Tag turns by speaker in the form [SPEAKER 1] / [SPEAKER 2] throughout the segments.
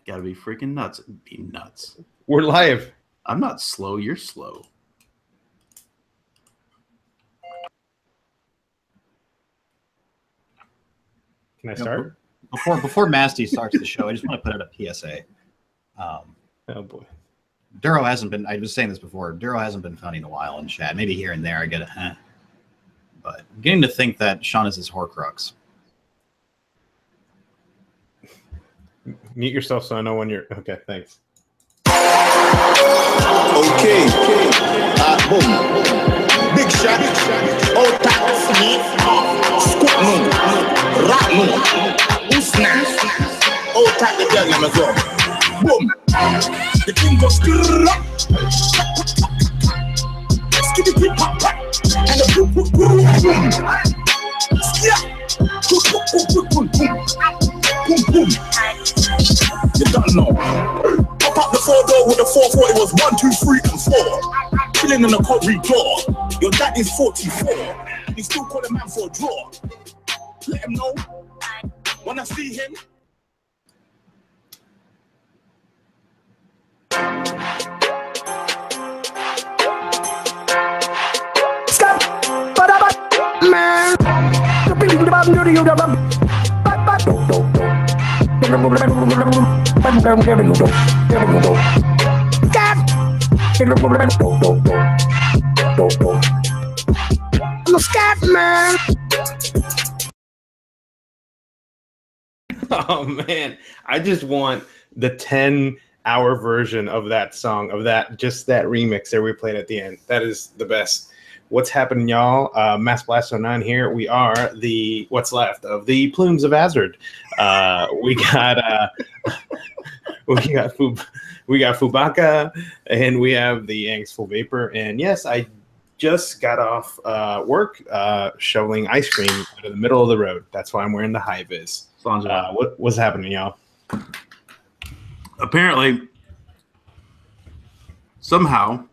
[SPEAKER 1] Gotta be freaking nuts. Be nuts.
[SPEAKER 2] We're live.
[SPEAKER 1] I'm not slow. You're slow.
[SPEAKER 2] Can I start?
[SPEAKER 3] Before Masty starts the show, I just want to put out a PSA.
[SPEAKER 2] Oh boy.
[SPEAKER 3] Duro hasn't been, I was saying this before, Duro hasn't been funny in a while in chat. Maybe here and there I get it. But I'm getting to think that Sean is his Horcrux.
[SPEAKER 2] Mute yourself so I know when you're... Okay, thanks.
[SPEAKER 4] Okay. Boom. Big shot. All tax. Scoop moon. Rat moon. Usna. All tax the girl name as well. Boom. The king goes skrrr. Skitty keep pop pop. And the boom boom boom boom. Yeah. Boom boom boom boom boom. Boom boom. You don't know. Pop up the 4-door with the 440 was 1, 2, 3, and 4. Chilling in the corridor. Your dad is 44. He still call a man for a draw. Let him know. When I see him. Stop. Man.
[SPEAKER 2] Oh man, I just want the 10-hour version of that song, of that remix that we played at the end. That is the best. What's happening, y'all? Mass Blast 09 here. We are the what's left of the Plumes of Hazard. We got Fubaka, and we have the Angstful Vapor. And yes, I just got off work shoveling ice cream out of the middle of the road. That's why I'm wearing the high vis. What's happening, y'all?
[SPEAKER 1] Apparently, somehow.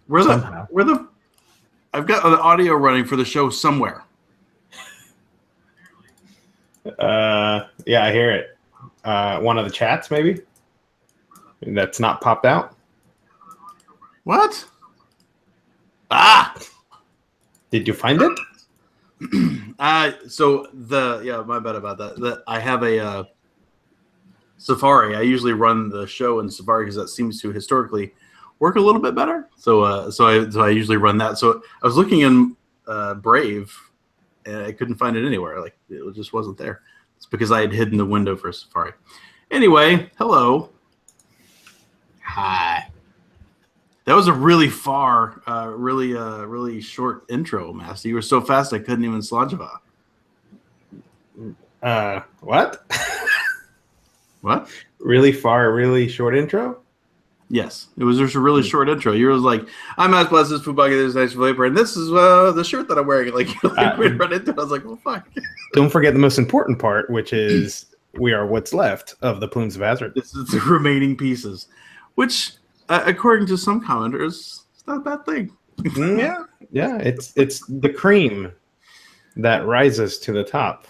[SPEAKER 1] I've got an audio running for the show somewhere.
[SPEAKER 2] Yeah, I hear it. One of the chats, maybe? That's not popped out?
[SPEAKER 1] What?
[SPEAKER 2] Did you find it?
[SPEAKER 1] My bad about that. I have a Safari. I usually run the show in Safari because that seems to historically work a little bit better. So I usually run that. So I was looking in Brave, and I couldn't find it anywhere. Like it just wasn't there. It's because I had hidden the window for Safari. Anyway, hello.
[SPEAKER 3] Hi.
[SPEAKER 1] That was a really really short intro, Master. You were so fast I couldn't even Slajava.
[SPEAKER 2] What?
[SPEAKER 1] What?
[SPEAKER 2] Really far, really short intro?
[SPEAKER 1] Yes, it was just a really short intro. You were like, "I'm Mass Blast, this is Fubaka, this is Nice Vapor, and this is the shirt that I'm wearing." Like, we run into it. I was like, "Well, fuck."
[SPEAKER 2] Don't forget the most important part, which is we are what's left of the Plumes of Hazard.
[SPEAKER 1] This is the remaining pieces, which, according to some commenters, it's not a bad thing.
[SPEAKER 2] Yeah, it's the cream that rises to the top.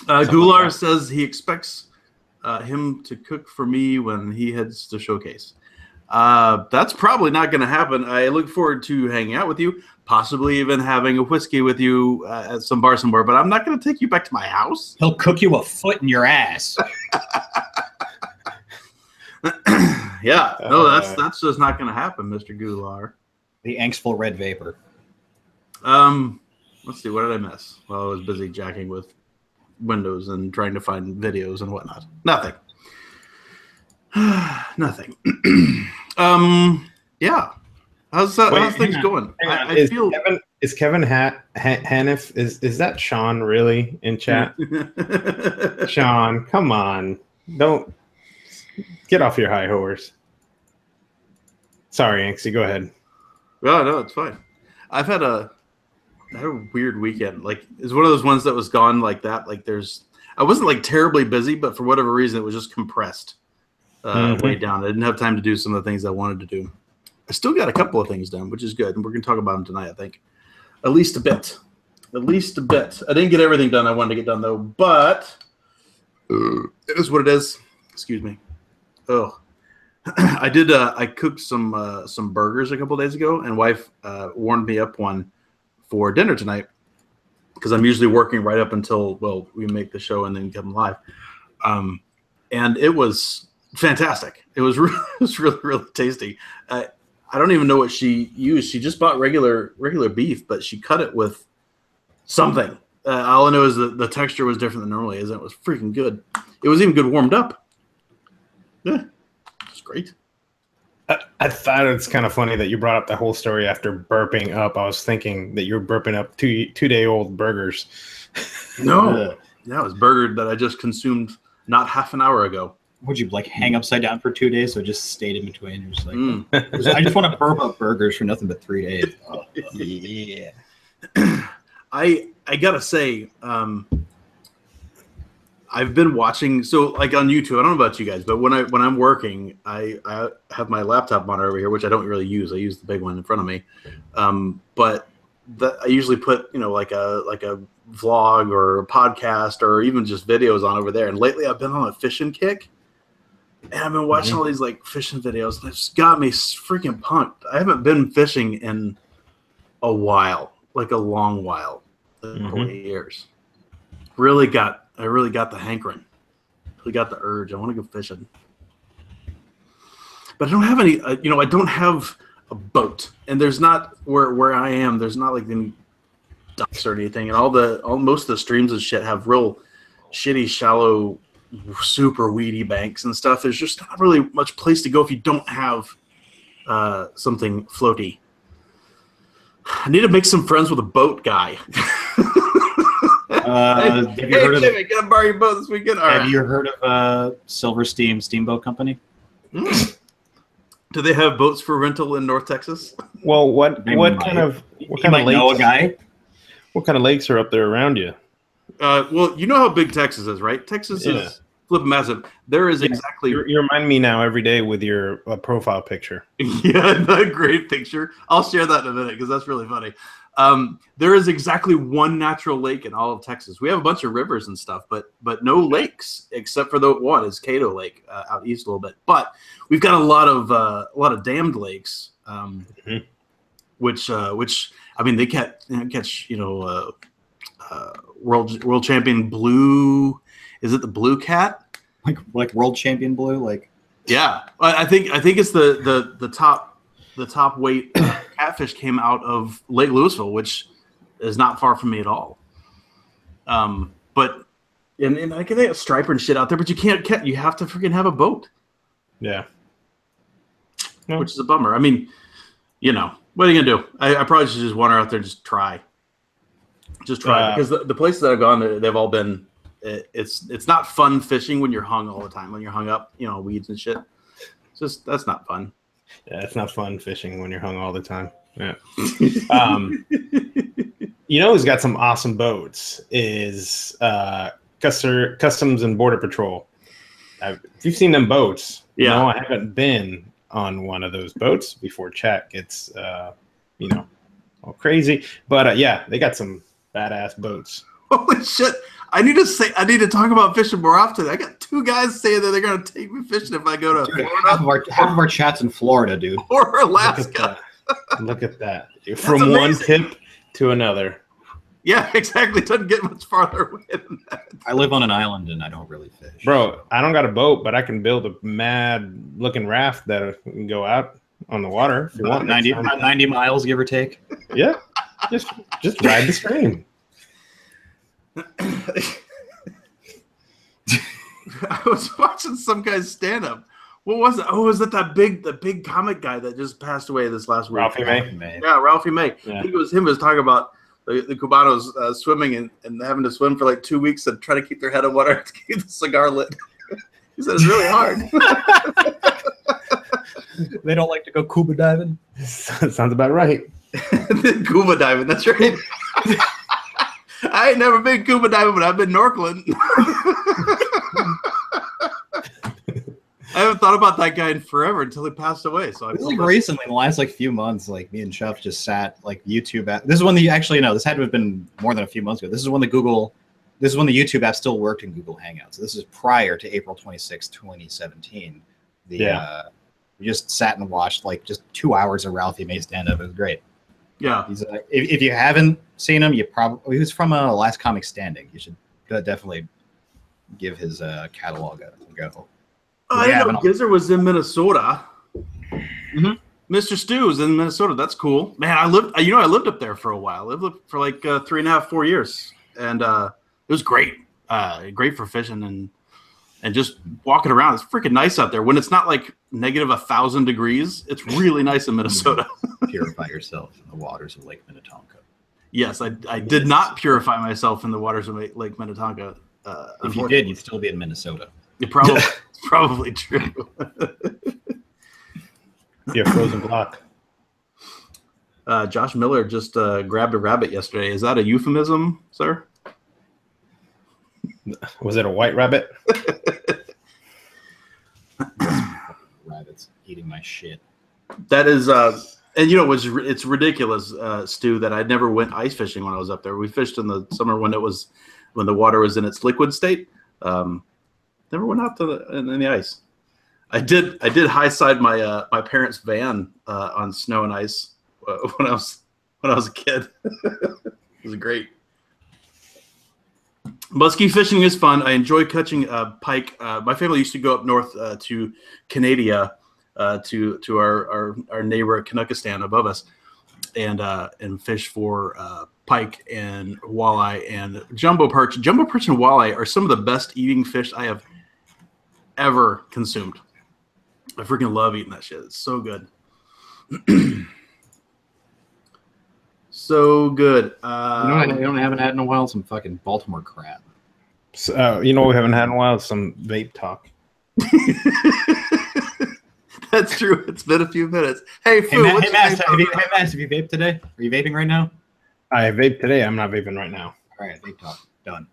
[SPEAKER 1] Gular says he expects him to cook for me when he heads to Showcase. That's probably not going to happen. I look forward to hanging out with you, possibly even having a whiskey with you at some bar somewhere, but I'm not going to take you back to my house.
[SPEAKER 3] He'll cook you a foot in your ass.
[SPEAKER 1] Yeah, no, that's just not going to happen, Mr. Gular.
[SPEAKER 3] The Angstful Red Vapor.
[SPEAKER 1] Let's see, what did I miss? Well, I was busy jacking with Windows and trying to find videos and whatnot. Nothing. Nothing. Yeah. How's things going? I feel
[SPEAKER 2] is Kevin Hanif is that Sean really in chat? Sean, come on. Don't get off your high horse. Sorry, Anxie, go ahead.
[SPEAKER 1] Well, no, it's fine. I had a weird weekend. Like, it's one of those ones that was gone like that. Like, I wasn't like terribly busy, but for whatever reason, it was just compressed way down. I didn't have time to do some of the things I wanted to do. I still got a couple of things done, which is good, and we're going to talk about them tonight, I think. At least a bit. I didn't get everything done I wanted to get done, though, but It is what it is. Excuse me. Oh, I did. I cooked some burgers a couple days ago, and wife warmed me up one for dinner tonight because I'm usually working right up until we make the show and then come live. And it was fantastic. It was really tasty. I don't even know what she used. She just bought regular beef, but she cut it with something. All I know is that the texture was different than normally is. It was freaking good. It was even good warmed up. Yeah, it's great.
[SPEAKER 2] I thought it's kind of funny that you brought up the whole story after burping up. I was thinking that you were burping up two-day-old burgers.
[SPEAKER 1] No, that was burger that I just consumed not half an hour ago.
[SPEAKER 3] Would you like hang upside down for 2 days so it just stayed in between? You're just like, I just want to burp up burgers for nothing but 3 days. Oh,
[SPEAKER 2] yeah.
[SPEAKER 1] I gotta say, I've been watching. So like on YouTube, I don't know about you guys, but when I'm working, I have my laptop monitor over here, which I don't really use. I use the big one in front of me. But I usually put like a vlog or a podcast or even just videos on over there. And lately, I've been on a fishing kick. And I've been watching all these like fishing videos, and it's got me freaking punked. I haven't been fishing in a while, like a long while, 40 years. I really got the hankering. Really got the urge. I want to go fishing, but I don't have any. I don't have a boat, and there's not where I am. There's not like any ducks or anything, and most of the streams and shit have real shitty, shallow, super weedy banks and stuff. There's just not really much place to go if you don't have something floaty. I need to make some friends with a boat guy. Hey, Jimmy, can I borrow your boat this weekend?
[SPEAKER 3] Have you heard of Silversteam Steamboat Company?
[SPEAKER 1] Do they have boats for rental in North Texas?
[SPEAKER 2] What kind of lakes?
[SPEAKER 3] Know a guy?
[SPEAKER 2] What kind of lakes are up there around you?
[SPEAKER 1] Well, you know how big Texas is, right? Texas is flipping massive. There is exactly.
[SPEAKER 2] You remind me now every day with your profile picture.
[SPEAKER 1] Yeah, the great picture. I'll share that in a minute because that's really funny. There is exactly one natural lake in all of Texas. We have a bunch of rivers and stuff, but no lakes except for the one is Cato Lake out east a little bit. But we've got a lot of dammed lakes, which I mean they catch world champion blue. Is it the blue cat?
[SPEAKER 3] Like world champion blue? Like
[SPEAKER 1] yeah, I think it's the top weight catfish came out of Lake Louisville, which is not far from me at all. But and I can have striper and shit out there, but you can't catch. You have to freaking have a boat.
[SPEAKER 2] Yeah,
[SPEAKER 1] which is a bummer. I mean, what are you gonna do? I probably should just wander out there and just try. Because the places that I've gone, they've all been. It's not fun fishing when you're hung all the time. When you're hung up, weeds and shit. That's not fun.
[SPEAKER 2] Yeah, it's not fun fishing when you're hung all the time. Yeah. Who's got some awesome boats is Customs and Border Patrol. If you've seen them boats, I haven't been on one of those boats before chat gets all crazy. But they got some badass boats.
[SPEAKER 1] Holy shit. I need to talk about fishing more often. I got 2 guys saying that they're going to take me fishing if I go to Florida.
[SPEAKER 3] Half of our chat's in Florida, dude.
[SPEAKER 1] Or Alaska.
[SPEAKER 2] Look at that. From one tip to another.
[SPEAKER 1] Yeah, exactly. It doesn't get much farther away than that.
[SPEAKER 3] I live on an island and I don't really fish.
[SPEAKER 2] Bro, I don't got a boat, but I can build a mad-looking raft that can go out on the water if you want.
[SPEAKER 3] 90 miles, give or take.
[SPEAKER 2] Yeah. Just ride the stream.
[SPEAKER 1] I was watching some guy's stand-up. What was it? Oh, was it the big comic guy that just passed away this last week?
[SPEAKER 2] Ralphie May.
[SPEAKER 1] Yeah, Ralphie May.
[SPEAKER 2] Yeah.
[SPEAKER 1] I think it was him. Was talking about the Cubanos swimming and having to swim for like 2 weeks and try to keep their head in water to keep the cigar lit. He said it's really hard.
[SPEAKER 3] They don't like to go scuba diving.
[SPEAKER 2] Sounds about right.
[SPEAKER 1] Scuba diving. That's right. I ain't never been scuba diving, but I've been snorkeling. I haven't thought about that guy in forever until he passed away. So
[SPEAKER 3] recently, in the last few months, me and Chuff just sat YouTube at. This is when this had to have been more than a few months ago. This is when the Google this is when the YouTube app still worked in Google Hangouts. So this is prior to April 26, 2017. We just sat and watched like just 2 hours of Ralphie May stand up. It was great.
[SPEAKER 1] Yeah.
[SPEAKER 3] He's if you haven't seen him, he was from Last Comic Standing. You should definitely give his catalog a go.
[SPEAKER 1] I didn't know Gizzard was in Minnesota.
[SPEAKER 3] Mm-hmm.
[SPEAKER 1] Mr. Stu is in Minnesota. That's cool, man. I lived up there for a while. I lived up for like 3.5, 4 years, and it was great. Great for fishing and just walking around. It's freaking nice out there when it's not like negative 1,000 degrees. It's really nice in Minnesota.
[SPEAKER 3] Purify yourself in the waters of Lake Minnetonka.
[SPEAKER 1] Yes, I did not purify myself in the waters of Lake Minnetonka.
[SPEAKER 3] If you did, you'd still be in Minnesota.
[SPEAKER 1] It's probably true.
[SPEAKER 2] You're a frozen block.
[SPEAKER 1] Josh Miller just grabbed a rabbit yesterday. Is that a euphemism, sir?
[SPEAKER 2] Was it a white rabbit?
[SPEAKER 3] Rabbits eating my shit.
[SPEAKER 1] That is, and it's ridiculous, Stu, that I never went ice fishing when I was up there. We fished in the summer when the water was in its liquid state. Never went out in the ice. I did high side my parents' van on snow and ice when I was a kid. It was great. Muskie fishing is fun. I enjoy catching pike. My family used to go up north to Canada, to our neighbor at Kanukistan above us, and fish for pike and walleye and jumbo perch. Jumbo perch and walleye are some of the best eating fish I have ever consumed. I freaking love eating that shit. It's so good. So good.
[SPEAKER 3] I haven't had in a while? Some fucking Baltimore crab.
[SPEAKER 2] So, you know what we haven't had in a while? Some vape talk.
[SPEAKER 1] That's true. It's been a few minutes. Hey, Fu,
[SPEAKER 3] Matt, have you vaped today? Are you vaping right now?
[SPEAKER 2] I vape today. I'm not vaping right now.
[SPEAKER 3] All right, vape talk. Done.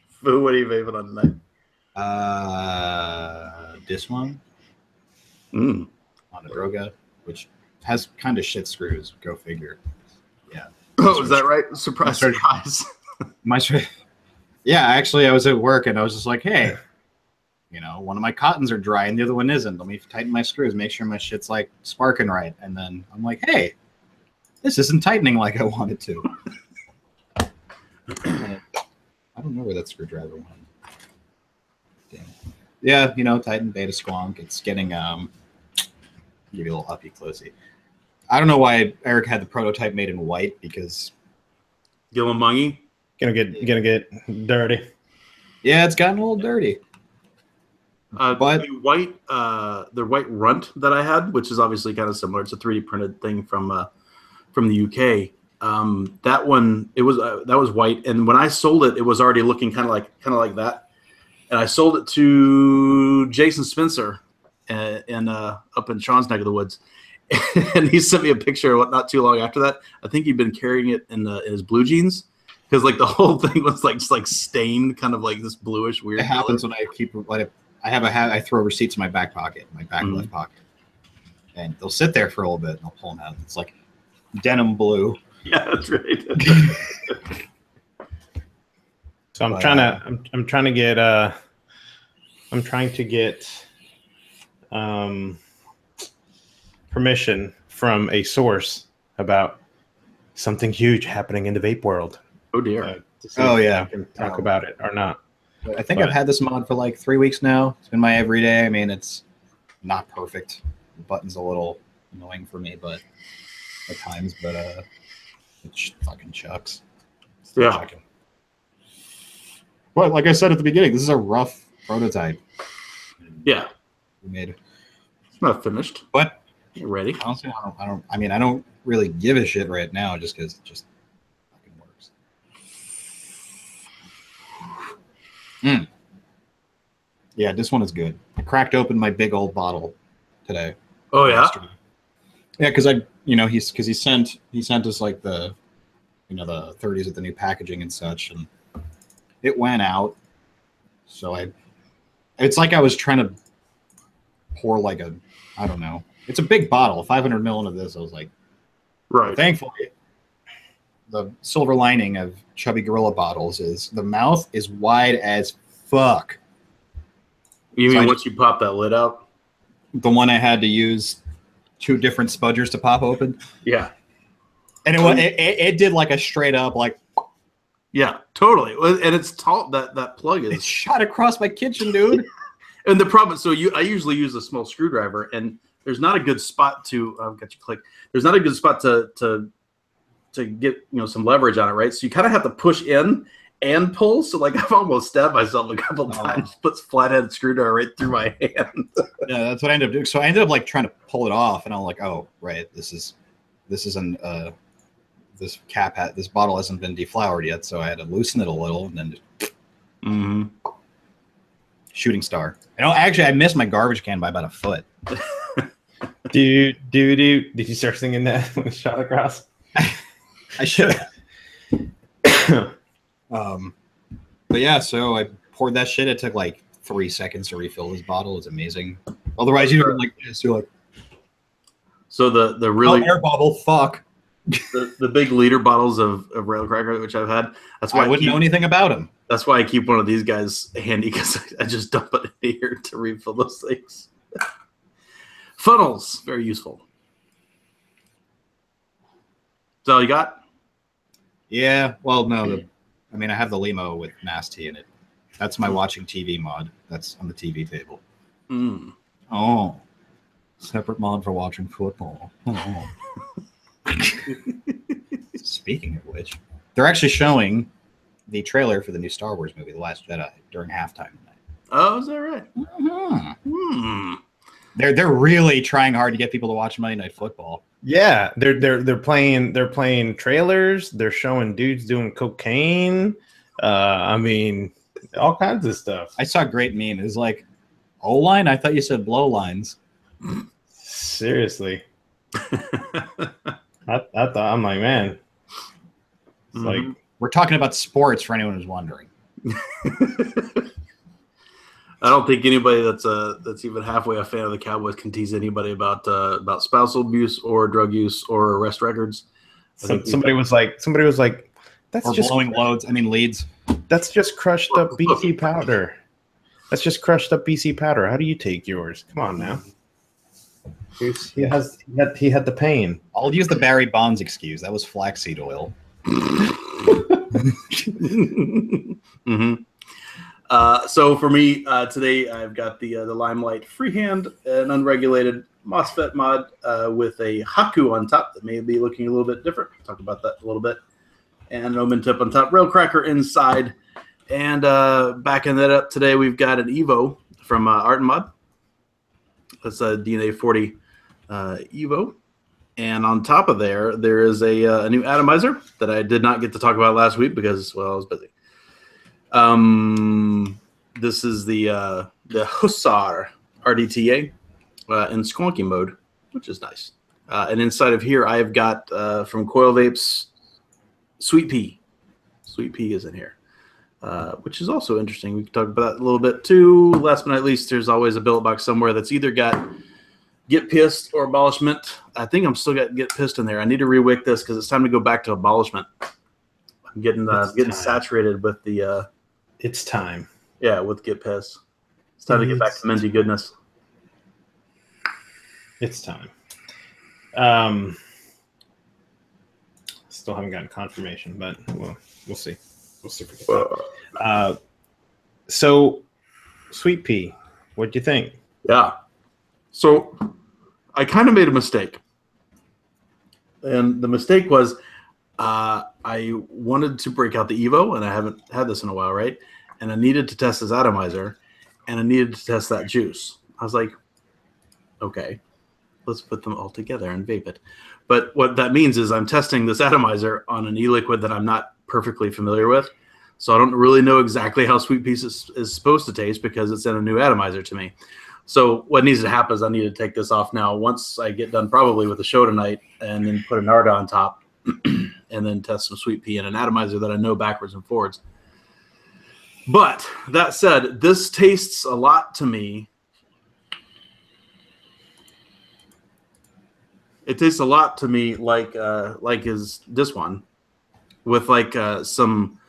[SPEAKER 1] Fu, what are you vaping on tonight?
[SPEAKER 3] This one.
[SPEAKER 1] On
[SPEAKER 3] a Droga, which has kind of shit screws. Go figure. Yeah.
[SPEAKER 1] Oh, is that right? Surprise!
[SPEAKER 3] Yeah, actually, I was at work and I was just like, hey, one of my cottons are dry and the other one isn't. Let me tighten my screws, make sure my shit's like sparking right. And then I'm like, hey, this isn't tightening like I wanted to. I don't know where that screwdriver went. Damn. Yeah, Titan Beta Squonk. It's getting give you a little uppy closey. I don't know why Eric had the prototype made in white because
[SPEAKER 1] Gillimungy
[SPEAKER 2] gonna get dirty.
[SPEAKER 3] Yeah, it's gotten a little dirty.
[SPEAKER 1] But the white runt that I had, which is obviously kind of similar. It's a 3D printed thing from the UK. That one that was white, and when I sold it, it was already looking kind of like that. And I sold it to Jason Spencer, up in Sean's neck of the woods, and he sent me a picture not too long after that. I think he'd been carrying it in his blue jeans because like the whole thing was like just like stained, kind of like this bluish weird.
[SPEAKER 3] It happens when I throw receipts in my back pocket, my back left pocket, and they'll sit there for a little bit, and I'll pull them out. It's like denim blue.
[SPEAKER 1] Yeah, that's right.
[SPEAKER 2] So I'm trying to get permission from a source about something huge happening in the vape world.
[SPEAKER 1] Oh dear.
[SPEAKER 2] I can talk about it or not.
[SPEAKER 3] I think I've had this mod for like 3 weeks now. It's been my everyday. I mean, it's not perfect. The button's a little annoying for me, but at times, but it fucking chucks.
[SPEAKER 1] Yeah.
[SPEAKER 3] Chucking. But like I said at the beginning, this is a rough prototype.
[SPEAKER 1] Yeah.
[SPEAKER 3] We made it.
[SPEAKER 1] It's not finished.
[SPEAKER 3] But
[SPEAKER 1] you ready?
[SPEAKER 3] Honestly, I don't really give a shit right now just because it just fucking works. Yeah, this one is good. I cracked open my big old bottle today.
[SPEAKER 1] Oh yeah.
[SPEAKER 3] Yesterday. Yeah, because he sent us like the the 30s with the new packaging and such, and it went out. So it's like I was trying to pour like I don't know. It's a big bottle, 500 ml of this. I was like,
[SPEAKER 1] right.
[SPEAKER 3] Thankfully, the silver lining of Chubby Gorilla bottles is the mouth is wide as fuck.
[SPEAKER 1] You mean once you pop that lid out?
[SPEAKER 3] The one I had to use 2 different spudgers to pop open.
[SPEAKER 1] Yeah.
[SPEAKER 3] And it did like a straight up like.
[SPEAKER 1] Yeah, totally. And it's tall. That plug is.
[SPEAKER 3] It shot across my kitchen, dude.
[SPEAKER 1] And the problem, I usually use a small screwdriver, and there's not a good spot to. I've got you click. There's not a good spot to get some leverage on it, right? So you kind of have to push in and pull. So like I've almost stabbed myself a couple times. Puts flathead screwdriver right through my hand.
[SPEAKER 3] Yeah, that's what I ended up doing. So I ended up like trying to pull it off, and I'm like, oh right, this bottle hasn't been deflowered yet, so I had to loosen it a little, and then just shooting star. Actually, I missed my garbage can by about a foot.
[SPEAKER 2] Did you start singing that when it shot across?
[SPEAKER 3] I should. But yeah, so I poured that shit. It took like 3 seconds to refill this bottle. It's amazing. Otherwise, you'd have like this. You're like,
[SPEAKER 1] so the really
[SPEAKER 3] air bubble. Fuck.
[SPEAKER 1] The big liter bottles of Rail Cracker, which I've had. That's why
[SPEAKER 3] I wouldn't know anything about them.
[SPEAKER 1] That's why I keep one of these guys handy, because I just dump it in here to refill those things. Funnels, very useful. Is that all you got?
[SPEAKER 3] Yeah. Well, no. I have the limo with Lasty in it. That's my watching TV mod. That's on the TV table. Oh, separate mod for watching football. Oh. Speaking of which, they're actually showing the trailer for the new Star Wars movie, The Last Jedi, during halftime tonight.
[SPEAKER 1] Oh, is that right?
[SPEAKER 3] Mm-hmm. They're really trying hard to get people to watch Monday Night Football.
[SPEAKER 2] Yeah, they're playing trailers. They're showing dudes doing cocaine. All kinds of stuff.
[SPEAKER 3] I saw a great meme. It was like, O-line? I thought you said blow lines.
[SPEAKER 2] Seriously. I thought, I'm like, man. It's like,
[SPEAKER 3] we're talking about sports for anyone who's wondering.
[SPEAKER 1] I don't think anybody that's even halfway a fan of the Cowboys can tease anybody about spousal abuse or drug use or arrest records.
[SPEAKER 2] Somebody was like, that's
[SPEAKER 3] or
[SPEAKER 2] just
[SPEAKER 3] blowing leads.
[SPEAKER 2] That's just crushed up BC powder. That's just crushed up BC powder. How do you take yours? Come on now. He had the pain.
[SPEAKER 3] I'll use the Barry Bonds excuse. That was flaxseed oil.
[SPEAKER 1] So for me today, I've got the Limelight freehand, an unregulated MOSFET mod with a Haku on top that may be looking a little bit different. We'll talk about that a little bit. And an omen tip on top, rail cracker inside. And backing that up today, we've got an Evo from Art and Mod. That's a DNA 40 Evo. And on top of there is a new atomizer that I did not get to talk about last week because, well, I was busy. This is the Hussar RDTA in squonky mode, which is nice. And inside of here, I've got from Coil Vapes, Sweet Pea. Sweet Pea is in here, which is also interesting. We can talk about that a little bit too. Last but not least, there's always a billet box somewhere that's either got Get Pissed or Abolishment. I think I'm still got Get Pissed in there. I need to rewick this because it's time to go back to Abolishment. I'm getting saturated with the.
[SPEAKER 2] It's time.
[SPEAKER 1] Yeah, with Get Pissed. It's time to get back to Minty goodness.
[SPEAKER 2] It's time. Still haven't gotten confirmation, but we'll see. We'll see if we get that. So, Sweet Pea, what'd you think?
[SPEAKER 1] Yeah. So, I kind of made a mistake. And the mistake was I wanted to break out the Evo, and I haven't had this in a while, right? And I needed to test this atomizer, and I needed to test that juice. I was like, okay, let's put them all together and vape it. But what that means is I'm testing this atomizer on an e-liquid that I'm not perfectly familiar with. So I don't really know exactly how Sweet Pea is supposed to taste because it's in a new atomizer to me. So what needs to happen is I need to take this off now once I get done probably with the show tonight and then put an Narda on top and then test some Sweet Pea in an atomizer that I know backwards and forwards. But that said, this tastes a lot to me. It tastes a lot to me like this one. with like some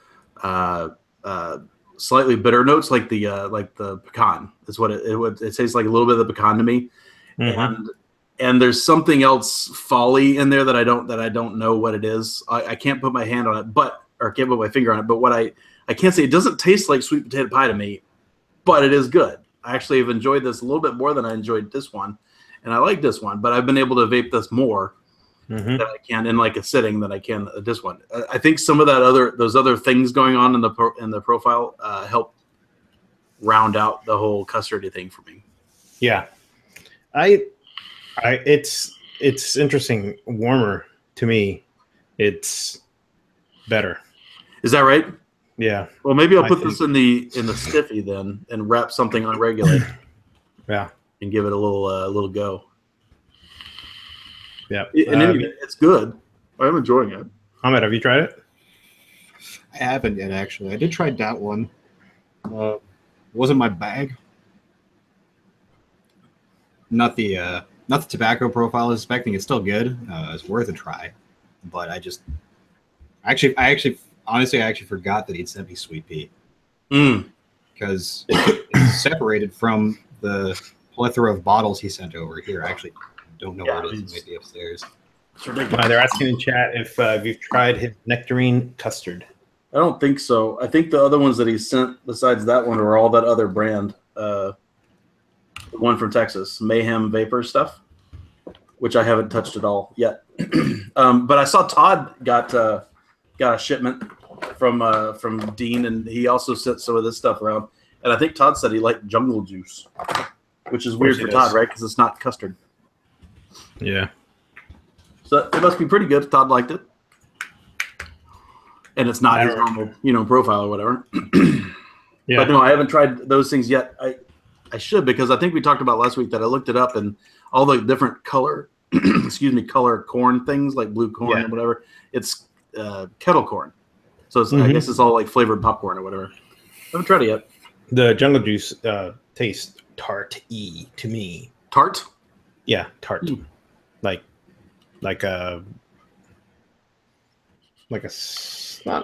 [SPEAKER 1] slightly bitter notes, like the pecan. Is what it tastes like, a little bit of the pecan to me. And there's something else folly in there that I don't know what it is. I can't put my hand on it, or can't put my finger on it. But what I can't say, it doesn't taste like sweet potato pie to me, but it is good. I actually have enjoyed this a little bit more than I enjoyed this one, and I like this one. But I've been able to vape this more than I can in like a sitting than I can this one. I think some of those other things going on in the profile help round out the whole custardy thing for me.
[SPEAKER 2] Yeah, it's interesting. Warmer to me, it's better.
[SPEAKER 1] Is that right?
[SPEAKER 2] Yeah.
[SPEAKER 1] Well, maybe I'll put this in the stiffy then, and wrap something unregulated.
[SPEAKER 2] Yeah.
[SPEAKER 1] And give it a little go.
[SPEAKER 2] Yeah.
[SPEAKER 1] And it's good. I'm enjoying it.
[SPEAKER 2] Ahmed, have you tried it?
[SPEAKER 3] I haven't yet, actually. I did try that one. Wasn't my bag. Not the tobacco profile I was expecting. It's still good. It's worth a try. But I actually forgot that he'd sent me Sweet Pea. Because it's separated from the plethora of bottles he sent over here. I actually don't know where it is. It might be upstairs.
[SPEAKER 2] They're asking in chat if you've tried his nectarine custard.
[SPEAKER 1] I don't think so. I think the other ones that he sent besides that one are all that other brand. The one from Texas, Mayhem Vapor stuff, which I haven't touched at all yet. But I saw Todd got a shipment from Dean, and he also sent some of this stuff around. And I think Todd said he liked Jungle Juice, which is weird for Todd, right? Because it's not custard.
[SPEAKER 2] Yeah.
[SPEAKER 1] So it must be pretty good if Todd liked it. And it's not his normal, profile or whatever.
[SPEAKER 2] Yeah.
[SPEAKER 1] But no, I haven't tried those things yet. I should, because I think we talked about last week that I looked it up, and all the different color corn things like blue corn or whatever. It's kettle corn. So it's, I guess it's all like flavored popcorn or whatever. I haven't tried it yet.
[SPEAKER 2] The Jungle Juice tastes tart-y to me.
[SPEAKER 1] Tart?
[SPEAKER 2] Yeah, tart. Like not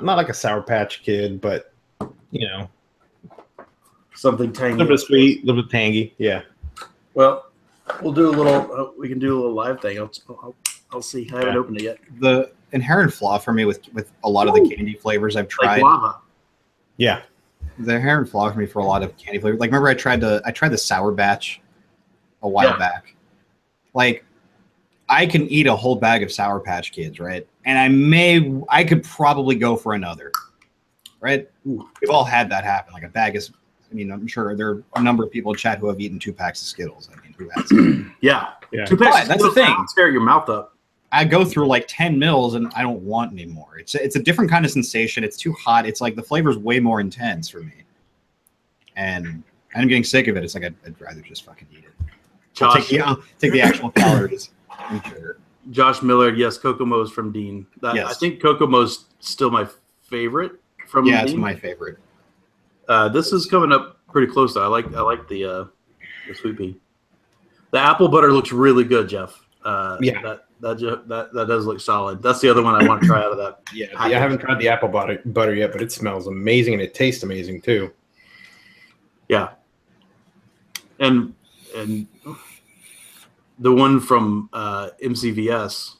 [SPEAKER 2] like a Sour Patch Kid, but
[SPEAKER 1] something tangy.
[SPEAKER 2] A little bit sweet, a little bit tangy. Yeah.
[SPEAKER 1] Well, we'll do a little. We can do a little live thing. I'll see. I haven't opened it yet.
[SPEAKER 3] The inherent flaw for me with a lot of the candy flavors I've tried.
[SPEAKER 1] Like lava.
[SPEAKER 2] Yeah.
[SPEAKER 3] The inherent flaw for me for a lot of candy flavors. Like, remember I tried the Sour Batch a while back. Like, I can eat a whole bag of Sour Patch Kids, right? And I could probably go for another, right? We've all had that happen. Like, a bag is, I'm sure there are a number of people in chat who have eaten 2 packs of Skittles. Who has?
[SPEAKER 1] Yeah.
[SPEAKER 3] 2 packs. That's the thing.
[SPEAKER 1] Tear your mouth up.
[SPEAKER 3] I go through like 10 mils and I don't want any more. It's a different kind of sensation. It's too hot. It's like the flavor's way more intense for me. And I'm getting sick of it. It's like I'd rather just fucking eat it.
[SPEAKER 1] Josh,
[SPEAKER 3] take the actual calories. Sure.
[SPEAKER 1] Josh Millard, yes, Kokomo's from Dean.
[SPEAKER 3] Yes.
[SPEAKER 1] I think Kokomo's still my favorite from Dean.
[SPEAKER 3] Yeah, it's my favorite.
[SPEAKER 1] This is coming up pretty close though. I like the Sweet Pea. The apple butter looks really good, Jeff. That does look solid. That's the other one I want to try out of that.
[SPEAKER 2] Yeah, I haven't tried the apple butter yet, but it smells amazing and it tastes amazing too.
[SPEAKER 1] Yeah, and the one from MCVS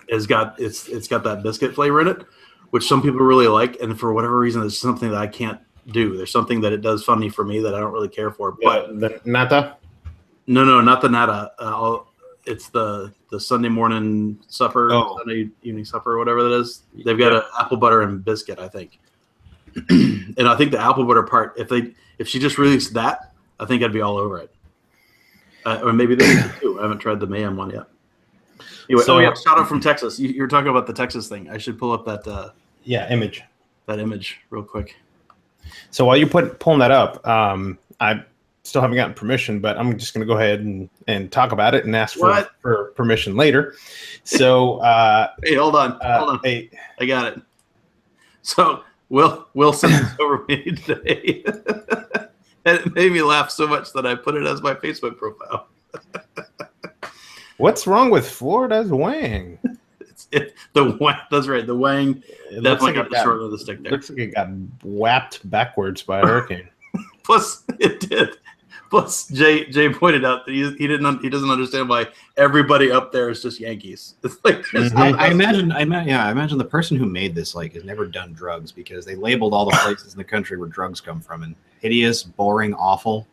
[SPEAKER 1] it's got that biscuit flavor in it, which some people really like, and for whatever reason, it's something that I can't do. There's something that it does funny for me that I don't really care for. But
[SPEAKER 2] the nata?
[SPEAKER 1] No, not the nata. It's the Sunday morning supper, Sunday evening supper, or whatever that is. They've got an apple butter and biscuit, I think. And I think the apple butter part, if she just released that, I think I'd be all over it. Or maybe this too. I haven't tried the Mayhem one yet. Anyway, shout out from Texas. You're talking about the Texas thing. I should pull up that
[SPEAKER 2] image.
[SPEAKER 1] That image real quick.
[SPEAKER 2] So while you're pulling that up, I still haven't gotten permission, but I'm just going to go ahead and talk about it and ask for permission later. So
[SPEAKER 1] hey, hold on.
[SPEAKER 2] Hey,
[SPEAKER 1] I got it. So Will sent this over me today. And it made me laugh so much that I put it as my Facebook profile.
[SPEAKER 2] What's wrong with Florida's Wang?
[SPEAKER 1] That's right. The Wang
[SPEAKER 2] It
[SPEAKER 1] definitely got the short end of the stick there.
[SPEAKER 2] Looks like it got whapped backwards by a hurricane.
[SPEAKER 1] Plus, it did. Plus, Jay pointed out that he doesn't understand why everybody up there is just Yankees. It's like
[SPEAKER 3] I imagine the person who made this like has never done drugs because they labeled all the places in the country where drugs come from and hideous, boring, awful.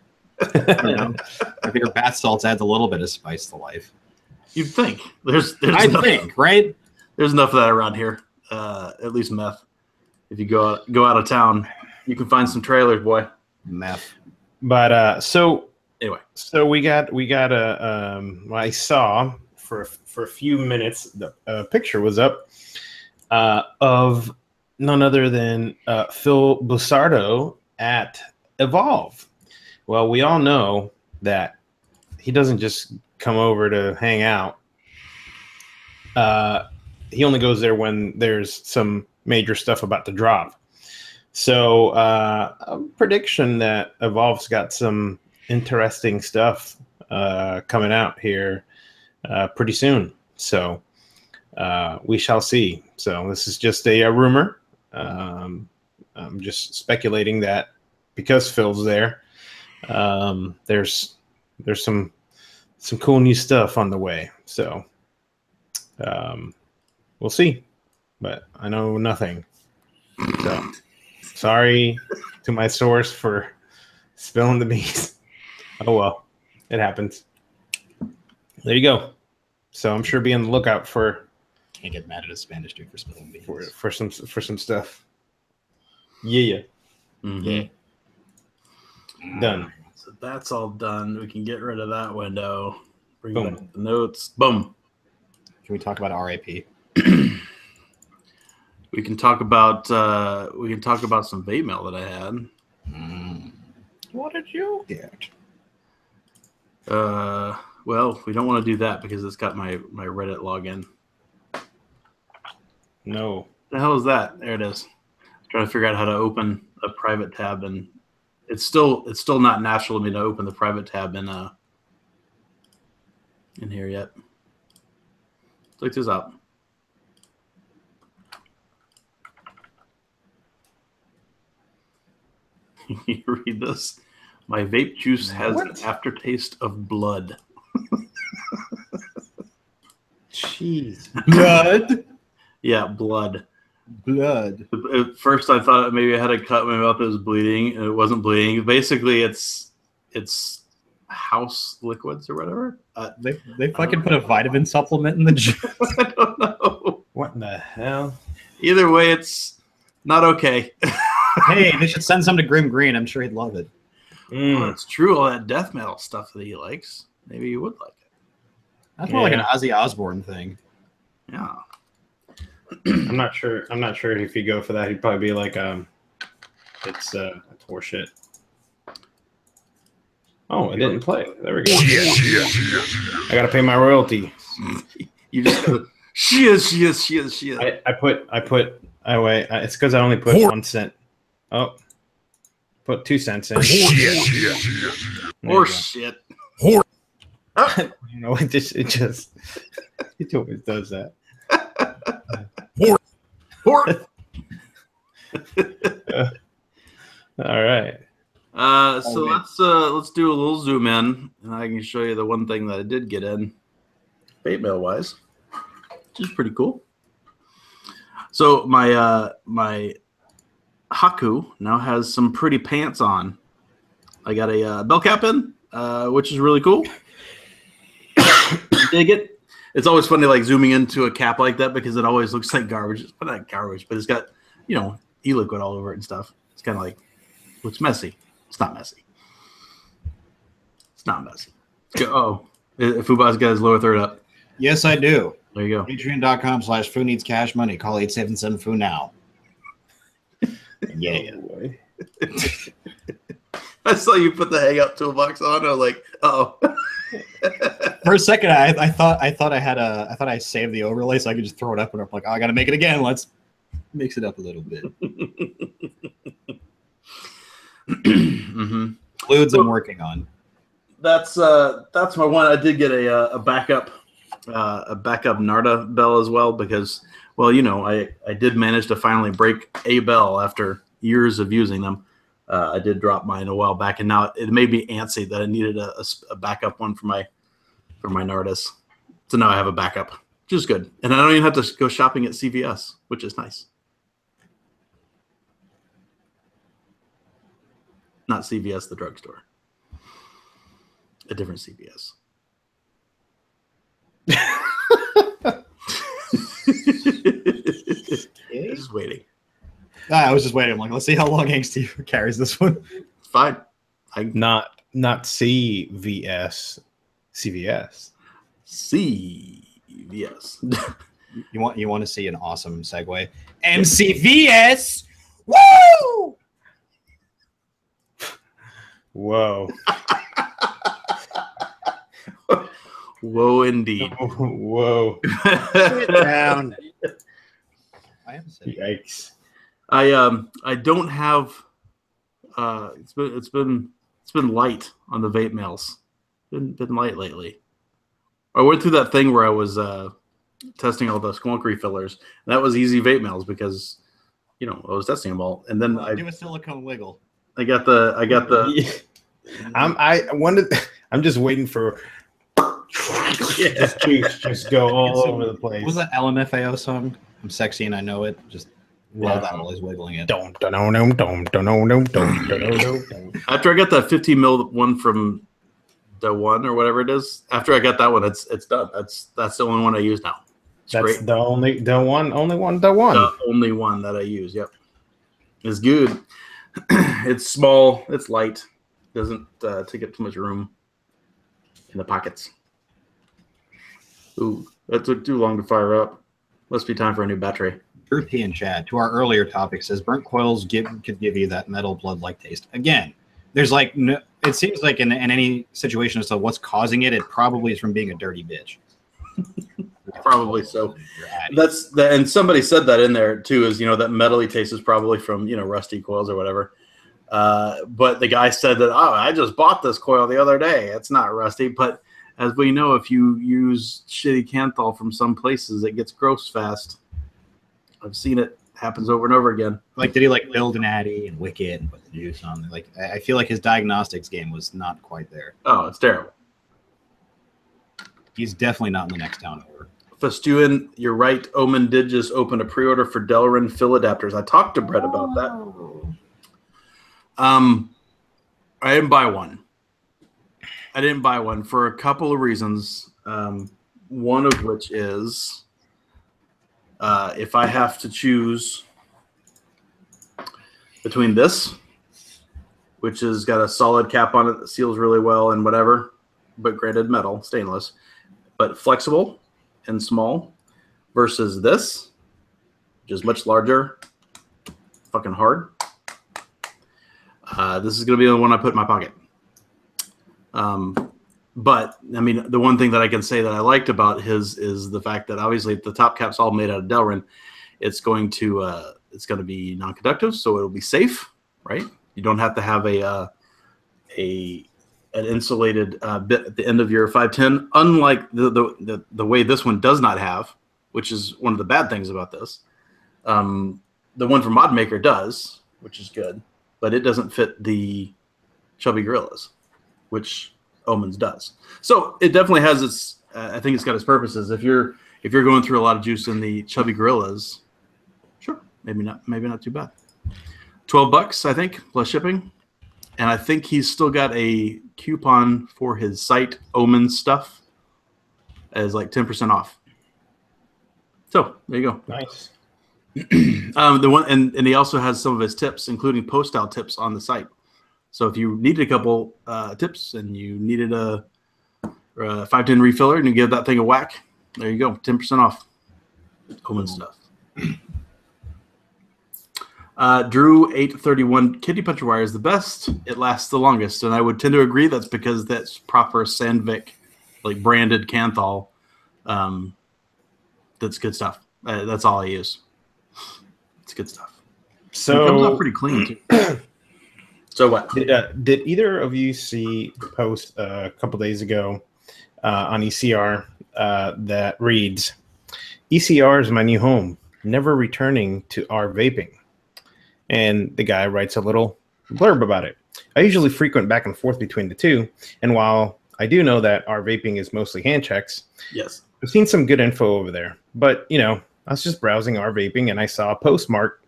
[SPEAKER 3] You know? I figure bath salts adds a little bit of spice to life.
[SPEAKER 1] You'd think
[SPEAKER 3] right?
[SPEAKER 1] There's enough of that around here. At least meth. If you go out of town, you can find some trailers, boy.
[SPEAKER 3] Meth.
[SPEAKER 2] But
[SPEAKER 1] anyway,
[SPEAKER 2] so we got I saw for a few minutes the picture was up of none other than Phil Busardo at Evolve. Well, we all know that he doesn't just come over to hang out. He only goes there when there's some major stuff about to drop. So a prediction that Evolve's got some interesting stuff coming out here pretty soon. So we shall see. So this is just a rumor. I'm just speculating that because Phil's there, there's some cool new stuff on the way. So we'll see. But I know nothing. So sorry to my source for spilling the beans. Oh well, it happens. There you go. So I'm sure be on the lookout for.
[SPEAKER 3] Can't get mad at a Spanish dude for spilling beans.
[SPEAKER 2] For some stuff. Yeah.
[SPEAKER 1] Mm-hmm.
[SPEAKER 2] Yeah. Done.
[SPEAKER 1] So that's all done. We can get rid of that window. Bring
[SPEAKER 2] Boom.
[SPEAKER 1] back the notes. Boom.
[SPEAKER 3] Can we talk about RIP?
[SPEAKER 1] We can talk about some vape mail that I had.
[SPEAKER 3] What did you get?
[SPEAKER 1] Well, we don't want to do that because it's got my Reddit login.
[SPEAKER 2] No.
[SPEAKER 1] The hell is that? There it is. Trying to figure out how to open a private tab, and it's still not natural to me to open the private tab in here yet. Check this out. You read this. My vape juice has an aftertaste of blood.
[SPEAKER 2] Jeez.
[SPEAKER 3] Blood?
[SPEAKER 1] Yeah, blood.
[SPEAKER 3] Blood.
[SPEAKER 1] At first, I thought maybe I had a cut in my mouth that was bleeding, and it wasn't bleeding. Basically, it's house liquids or whatever.
[SPEAKER 3] They fucking put a vitamin supplement in the juice.
[SPEAKER 1] I don't know.
[SPEAKER 2] What in the hell?
[SPEAKER 1] Either way, it's not okay.
[SPEAKER 3] Hey, they should send some to Grim Green. I'm sure he'd love it.
[SPEAKER 1] Well, it's true. All that death metal stuff that he likes. Maybe he would like it.
[SPEAKER 3] That's more like an Ozzy Osbourne thing.
[SPEAKER 1] Yeah.
[SPEAKER 2] I'm not sure if he'd go for that. He'd probably be like, it's horseshit. Oh, it didn't play. There we go. I gotta pay my royalty.
[SPEAKER 1] You just gotta, she is.
[SPEAKER 2] It's because I only put 1 cent. Oh, put 2 cents in.
[SPEAKER 1] Or shit.
[SPEAKER 2] You know, it always does that. All right.
[SPEAKER 1] So let's do a little zoom in, and I can show you the one thing that I did get in, vape mail wise, which is pretty cool. So my Haku now has some pretty pants on. I got a bell cap in, which is really cool. Dig it. It's always funny like zooming into a cap like that because it always looks like garbage. It's not garbage, but it's got e-liquid all over it and stuff. It's kind of like looks messy. It's not messy. It's not messy. Oh, Fuba's got his lower third up.
[SPEAKER 3] Yes, I do.
[SPEAKER 1] There you go.
[SPEAKER 3] Patreon.com/Foo needs cash money. Call 877-Foo now. Yeah.
[SPEAKER 1] I saw you put the Hangout toolbox on. I was like, oh.
[SPEAKER 3] For a second, I thought I saved the overlay so I could just throw it up, and I'm like, oh, I got to make it again. Let's mix it up a little bit. Fluids I'm working on.
[SPEAKER 1] That's my one. I did get a backup a backup Narda bell as well because, well, I did manage to finally break a bell after years of using them. I did drop mine a while back, and now it made me antsy that I needed a backup one for my Nardas. So now I have a backup, which is good, and I don't even have to go shopping at CVS, which is nice. Not CVS, the drugstore. A different CVS. Just waiting.
[SPEAKER 3] I was just waiting. I'm like, let's see how long Angsty carries this one.
[SPEAKER 1] Fine.
[SPEAKER 2] Not CVS. CVS.
[SPEAKER 1] CVS.
[SPEAKER 3] You want to see an awesome segue? MCVS. Woo!
[SPEAKER 2] Whoa.
[SPEAKER 1] Whoa, indeed.
[SPEAKER 2] Whoa.
[SPEAKER 3] Sit down. I am sitting.
[SPEAKER 2] Yikes.
[SPEAKER 1] I don't have. It's been light on the vape mails. Been light lately. I went through that thing where I was testing all the squonkery fillers. That was easy vape mails because I was testing them all, and then I
[SPEAKER 3] do a silicone wiggle.
[SPEAKER 1] I got the.
[SPEAKER 2] I'm just waiting for. Just go all over the place.
[SPEAKER 3] What was that LMFAO song? I'm sexy and I know it. Just love that while he's wiggling it.
[SPEAKER 1] After I got that 15 mil one from the one or whatever it is, after I got that one, it's done. That's the only one I use now. It's
[SPEAKER 2] That's
[SPEAKER 1] great.
[SPEAKER 2] the only one.
[SPEAKER 1] The only one that I use. Yep, it's good. It's small. It's light. Doesn't take up too much room in the pockets. Ooh, that took too long to fire up. Must be time for a new battery.
[SPEAKER 3] European Chad, to our earlier topic, says burnt coils could give you that metal blood-like taste. Again, there's like no, it seems like in any situation as to what's causing it, it probably is from being a dirty bitch.
[SPEAKER 1] Probably so. And somebody said that in there too, is that metally taste is probably from rusty coils or whatever. But the guy said that I just bought this coil the other day. It's not rusty, but as we know, if you use shitty Kanthal from some places, it gets gross fast. I've seen it happens over and over again.
[SPEAKER 3] Like, did he build an Addy and wick it and put the juice on? Like, I feel like his diagnostics game was not quite there.
[SPEAKER 1] Oh, it's terrible.
[SPEAKER 3] He's definitely not in the next town over.
[SPEAKER 1] Festuin, you're right. Omen did just open a pre-order for Delrin fill adapters. I talked to Brett about that. I didn't buy one. I didn't buy one for a couple of reasons. One of which is if I have to choose between this, which has got a solid cap on it that seals really well and whatever, but granted metal, stainless, but flexible and small, versus this, which is much larger, fucking hard. This is going to be the one I put in my pocket. But I mean, the one thing that I can say that I liked about his is the fact that obviously the top cap's all made out of Delrin. It's going to be non-conductive, so it'll be safe, right? You don't have to have an insulated bit at the end of your 510, unlike the way this one does not have, which is one of the bad things about this. The one from Modmaker does, which is good, but it doesn't fit the Chubby Gorillas, which Omens does. So it definitely has its. I think it's got its purposes. If you're going through a lot of juice in the Chubby Gorillas, sure, maybe not too bad. $12, I think, plus shipping, and I think he's still got a coupon for his site Omen stuff as like 10% off. So there you go.
[SPEAKER 2] Nice.
[SPEAKER 1] The one and he also has some of his tips, including post-out tips on the site. So if you needed a couple tips and you needed a 510 refiller and you give that thing a whack, there you go, 10% off. Omen stuff. Drew 831 Kitty Puncher wire is the best. It lasts the longest, and I would tend to agree. That's because that's proper Sandvik, like branded Kanthal. That's good stuff. That's all I use. It's good stuff.
[SPEAKER 2] So
[SPEAKER 1] it comes out pretty clean too. So what?
[SPEAKER 2] Did either of you see the post a couple days ago on ECR that reads, ECR is my new home, never returning to our vaping. And the guy writes a little blurb about it. I usually frequent back and forth between the two. And while I do know that our vaping is mostly hand checks,
[SPEAKER 1] Yes.
[SPEAKER 2] I've seen some good info over there. But, you know, I was just browsing our vaping and I saw a postmark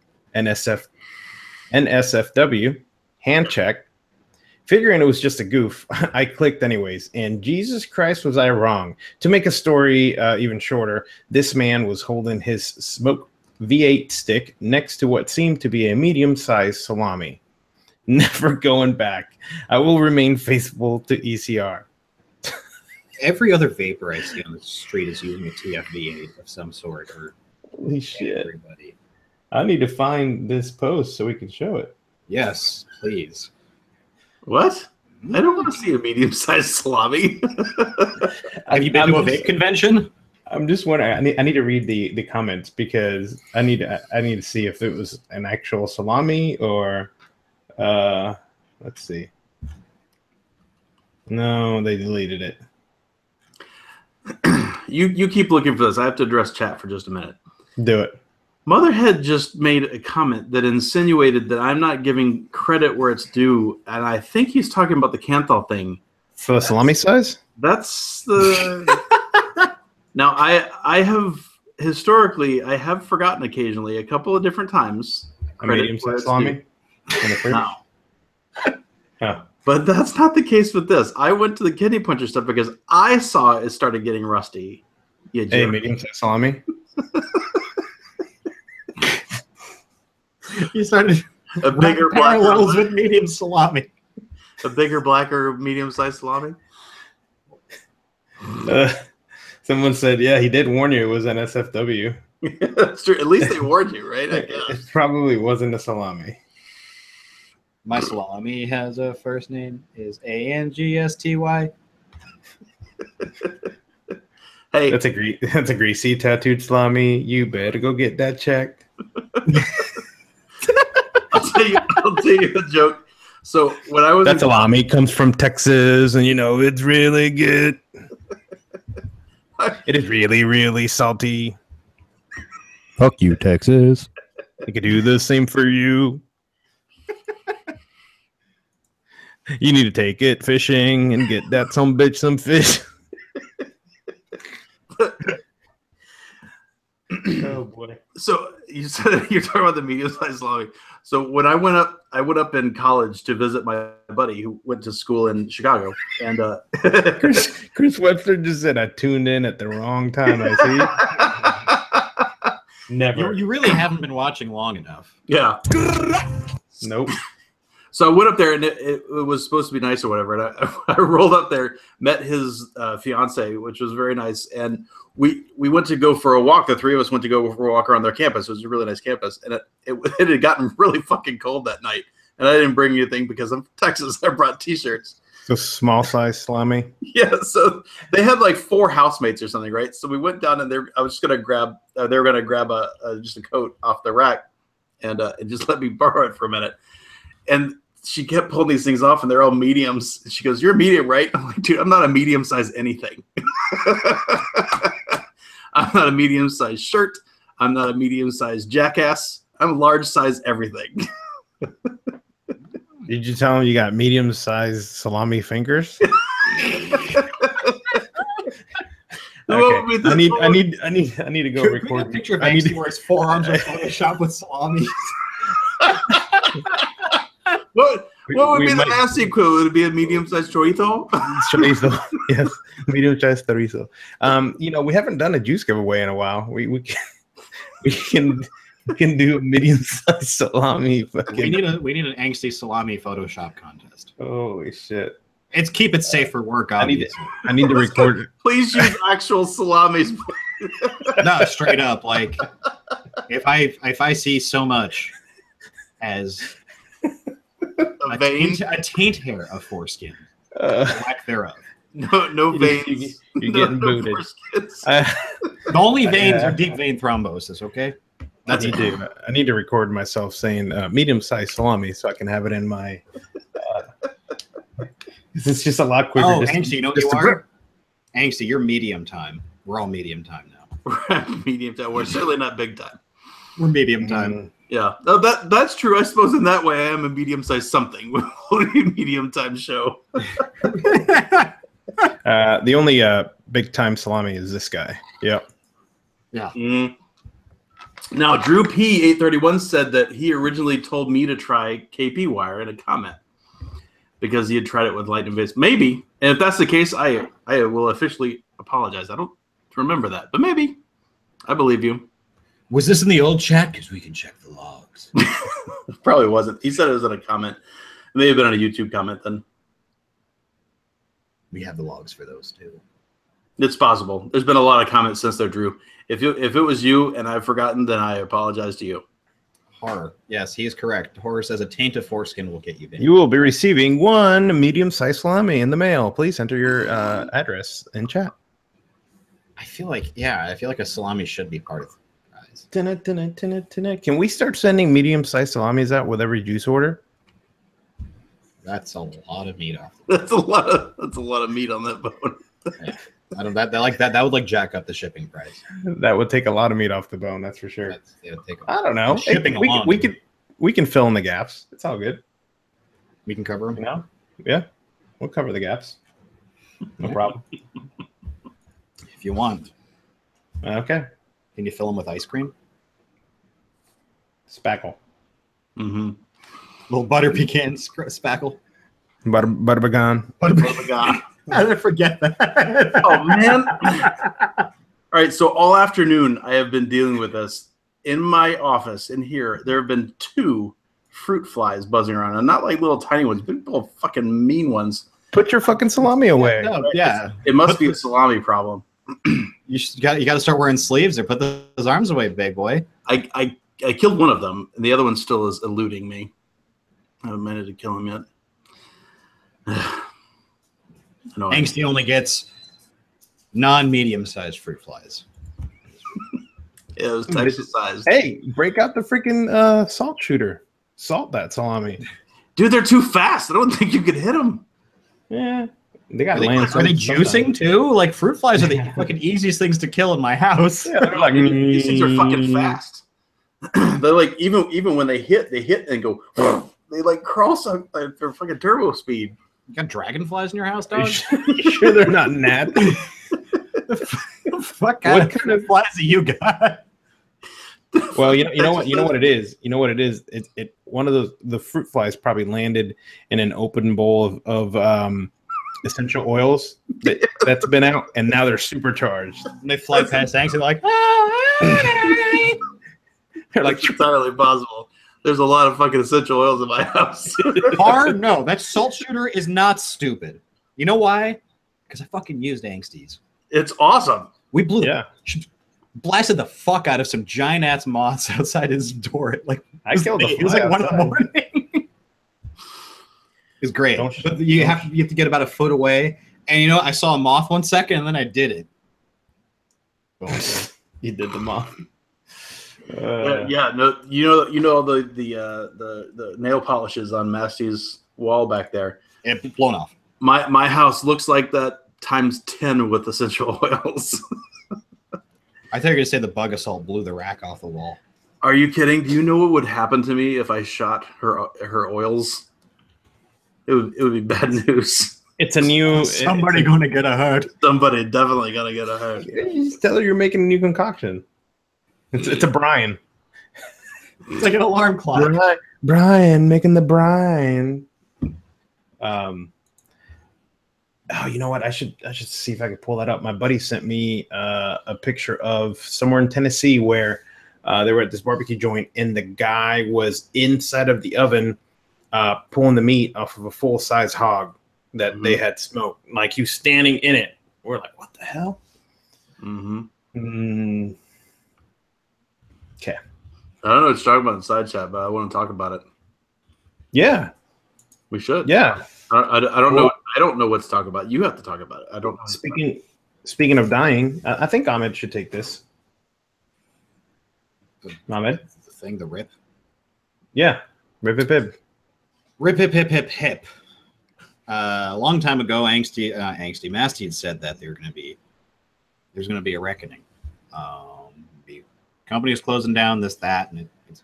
[SPEAKER 2] NSFW hand check. Figuring it was just a goof, I clicked anyways. And Jesus Christ, was I wrong. To make a story even shorter, this man was holding his smoke V8 stick next to what seemed to be a medium-sized salami. Never going back. I will remain faithful to ECR.
[SPEAKER 3] Every other vapor I see on the street is using a TFV8 of some sort. Or
[SPEAKER 2] Holy shit.
[SPEAKER 3] everybody.
[SPEAKER 2] I need to find this post so we can show it.
[SPEAKER 3] Yes, please.
[SPEAKER 1] What? I don't want to see a medium-sized salami.
[SPEAKER 3] Have you been to a vape convention?
[SPEAKER 2] I'm just wondering. I need to read the comments because I need to see if it was an actual salami or let's see. No, they deleted it.
[SPEAKER 1] You keep looking for this. I have to address chat for just a minute.
[SPEAKER 2] Do it.
[SPEAKER 1] Motherhead just made a comment that insinuated that I'm not giving credit where it's due, and I think he's talking about the Canthal thing.
[SPEAKER 2] For the salami size?
[SPEAKER 1] That's the... Now, I have, historically, I have forgotten occasionally, a couple of different times.
[SPEAKER 2] A medium-sized salami?
[SPEAKER 1] No.
[SPEAKER 2] Oh.
[SPEAKER 1] But that's not the case with this. I went to the kidney puncher stuff because I saw it started getting rusty. You
[SPEAKER 2] Hey,
[SPEAKER 1] jerk.
[SPEAKER 2] medium-sized salami?
[SPEAKER 3] You started
[SPEAKER 1] A bigger,
[SPEAKER 3] parallels
[SPEAKER 1] blacker,
[SPEAKER 3] with medium salami.
[SPEAKER 1] a bigger, blacker, medium-sized salami.
[SPEAKER 2] Someone said, yeah, he did warn you it was an SFW.
[SPEAKER 1] That's true. At least they warned you, right? I
[SPEAKER 2] It
[SPEAKER 1] guess.
[SPEAKER 2] probably wasn't a salami.
[SPEAKER 3] My salami has a first name is ANGSTY.
[SPEAKER 1] Hey,
[SPEAKER 2] That's a greasy tattooed salami. You better go get that checked.
[SPEAKER 1] I'll tell you a joke. So when I was
[SPEAKER 2] That salami comes from Texas, and you know it's really good. It is really, really salty.
[SPEAKER 5] Fuck you, Texas.
[SPEAKER 2] I could do the same for you. You need to take it fishing and get that some bitch some fish. Oh boy.
[SPEAKER 1] So you said you're talking about the medium-sized salami. So when I went up in college to visit my buddy who went to school in Chicago, and
[SPEAKER 2] Chris Webster just said I tuned in at the wrong time. I see. Never.
[SPEAKER 3] You really haven't been watching long enough.
[SPEAKER 1] yeah.
[SPEAKER 2] Nope.
[SPEAKER 1] So I went up there, and it was supposed to be nice or whatever. And I rolled up there, met his fiance, which was very nice, and we went to go for a walk. The three of us went to go for a walk around their campus. It was a really nice campus, and it had gotten really fucking cold that night. And I didn't bring anything because I'm from Texas. I brought T-shirts.
[SPEAKER 2] So small size salami.
[SPEAKER 1] Yeah, so they had like 4 housemates or something, right? So we went down, and I was just gonna grab. They were gonna grab just a coat off the rack, and just let me borrow it for a minute. And she kept pulling these things off, and they're all mediums. She goes, "You're a medium, right?" I'm like, "Dude, I'm not a medium-sized anything. I'm not a medium-sized shirt. I'm not a medium-sized jackass. I'm a large-size everything."
[SPEAKER 2] Did you tell him you got medium sized salami fingers? Okay. I need to go record.
[SPEAKER 3] A picture of
[SPEAKER 2] I need
[SPEAKER 3] Banksy
[SPEAKER 2] to-
[SPEAKER 3] where his forearms are photoshopped with salami.
[SPEAKER 1] What would
[SPEAKER 2] we
[SPEAKER 1] be the
[SPEAKER 2] might-
[SPEAKER 1] nasty equivalent? Would it be a medium-sized chorizo?
[SPEAKER 2] Chorizo. Yes, medium sized chorizo. You know, we haven't done a juice giveaway in a while. We can do a medium sized salami.
[SPEAKER 3] We need an angsty salami Photoshop contest.
[SPEAKER 2] Holy shit!
[SPEAKER 3] It's keep it safe for work.
[SPEAKER 2] I need
[SPEAKER 3] Obviously.
[SPEAKER 2] to record it.
[SPEAKER 1] Please use actual salamis.
[SPEAKER 3] No, straight up. Like if I see so much as
[SPEAKER 1] A vein?
[SPEAKER 3] a taint hair of foreskin, lack thereof.
[SPEAKER 1] No veins.
[SPEAKER 2] You're getting booted.
[SPEAKER 1] foreskins.
[SPEAKER 3] The only veins are deep vein thrombosis. Okay,
[SPEAKER 2] I need to record myself saying medium-sized salami so I can have it in my. It's just a lot quicker.
[SPEAKER 3] Oh,
[SPEAKER 2] just-
[SPEAKER 3] Angsty, you know what
[SPEAKER 2] just
[SPEAKER 3] you
[SPEAKER 2] to
[SPEAKER 3] are? Angsty, you're medium time. We're all medium time now.
[SPEAKER 1] We're at medium time. We're certainly not big time.
[SPEAKER 3] We're medium time.
[SPEAKER 1] Yeah, no, that's true. I suppose in that way, I am a medium-sized something with a medium-time show.
[SPEAKER 2] The only big-time salami is this guy. Yep.
[SPEAKER 3] Yeah.
[SPEAKER 1] Now, Drew P831 said that he originally told me to try KP wire in a comment because he had tried it with Lightning Base. Maybe, and if that's the case, I will officially apologize. I don't remember that, but maybe. I believe you.
[SPEAKER 3] Was this in the old chat? Because we can check the logs.
[SPEAKER 1] Probably wasn't. He said it was in a comment. It may have been on a YouTube comment then.
[SPEAKER 3] We have the logs for those too.
[SPEAKER 1] It's possible. There's been a lot of comments since there, Drew. If it was you and I've forgotten, then I apologize to you.
[SPEAKER 3] Horror. Yes, he is correct. Horror says a taint of foreskin will get you banned.
[SPEAKER 2] You will be receiving 1 medium-sized salami in the mail. Please enter your address in chat.
[SPEAKER 3] I feel like a salami should be part of the prize.
[SPEAKER 2] Can we start sending medium-sized salamis out with every juice order?
[SPEAKER 3] That's a lot of meat off.
[SPEAKER 1] That's a lot of meat on that bone.
[SPEAKER 3] Yeah. I don't that would like jack up the shipping price.
[SPEAKER 2] That would take a lot of meat off the bone, that's for sure. I don't know.
[SPEAKER 3] Shipping
[SPEAKER 2] we can fill in the gaps. It's all good.
[SPEAKER 3] We can cover them.
[SPEAKER 2] You know? Yeah. We'll cover the gaps. No problem.
[SPEAKER 3] If you want.
[SPEAKER 2] Okay.
[SPEAKER 3] Can you fill them with ice cream?
[SPEAKER 2] Spackle.
[SPEAKER 1] Mm-hmm.
[SPEAKER 3] Little butter pecan spackle.
[SPEAKER 2] Butter pecan.
[SPEAKER 3] How did I forget that?
[SPEAKER 1] Oh, man. All right, so all afternoon I have been dealing with this. In my office, in here, there have been 2 fruit flies buzzing around. And not like little tiny ones, big little fucking mean ones.
[SPEAKER 2] Put your fucking salami away.
[SPEAKER 3] Yeah.
[SPEAKER 1] It must be a salami problem.
[SPEAKER 3] You got to start wearing sleeves or put those arms away, big boy.
[SPEAKER 1] I killed one of them, and the other one still is eluding me. I haven't managed to kill him yet.
[SPEAKER 3] Angsty only gets non-medium-sized fruit flies.
[SPEAKER 1] Yeah, it was Texas sized.
[SPEAKER 2] Hey, break out the freaking salt shooter. Salt that salami.
[SPEAKER 1] Dude, they're too fast. I don't think you could hit them.
[SPEAKER 2] Yeah. They got
[SPEAKER 3] Are they juicing too? Like fruit flies are the fucking easiest things to kill in my house.
[SPEAKER 2] Yeah, they're like
[SPEAKER 1] These things are fucking fast. They're like even when they hit and go. They like cross on their fucking turbo speed.
[SPEAKER 3] You got dragonflies in your house, dog?
[SPEAKER 2] You sure they're not gnats?
[SPEAKER 3] What kind of flies do you got?
[SPEAKER 2] Well, you know what it is. You know what it is. It one of the fruit flies probably landed in an open bowl of essential oils that's been out, and now they're supercharged.
[SPEAKER 3] And they fly past things and they're like,
[SPEAKER 1] they're like entirely possible. There's a lot of fucking essential oils in my house.
[SPEAKER 3] No, that salt shooter is not stupid. You know why? Because I fucking used Angsty's.
[SPEAKER 1] It's awesome.
[SPEAKER 3] We blasted the fuck out of some giant ass moths outside his door.
[SPEAKER 2] I killed the fly.
[SPEAKER 3] It was like 1 a.m. It was great. But you have to get about a foot away. And I saw a moth 1 second, and then I did it.
[SPEAKER 2] You did the moth.
[SPEAKER 1] No, the nail polishes on Masty's wall back there.
[SPEAKER 3] It blown off.
[SPEAKER 1] My house looks like that times 10 with essential oils.
[SPEAKER 3] I thought you were gonna say the bug assault blew the rack off the wall.
[SPEAKER 1] Are you kidding? Do you know what would happen to me if I shot her oils? It would be bad news.
[SPEAKER 2] It's a new
[SPEAKER 3] somebody gonna get a hurt.
[SPEAKER 1] Somebody definitely gonna get a hurt.
[SPEAKER 2] Just tell her you're making a new concoction. It's a brine.
[SPEAKER 3] It's like an alarm clock.
[SPEAKER 2] Brian making the brine. Oh, you know what? I should see if I can pull that up. My buddy sent me a picture of somewhere in Tennessee where they were at this barbecue joint, and the guy was inside of the oven pulling the meat off of a full-size hog that they had smoked. Like, he was standing in it. We're like, what the hell?
[SPEAKER 1] Mm-hmm.
[SPEAKER 2] Okay.
[SPEAKER 1] I don't know what you're talking about in the side chat, but I want to talk about it.
[SPEAKER 2] Yeah.
[SPEAKER 1] We should.
[SPEAKER 2] Yeah.
[SPEAKER 1] I don't know. I don't know what to talk about. You have to talk about it. I don't know.
[SPEAKER 2] Speaking of dying, I think Ahmed should take this. Ahmed?
[SPEAKER 3] The thing, the rip?
[SPEAKER 2] Yeah. Rip, hip, hip.
[SPEAKER 3] Rip, hip, hip, hip, hip. A long time ago, Masty had said that there's going to be a reckoning. The company is closing down, this, that, and it's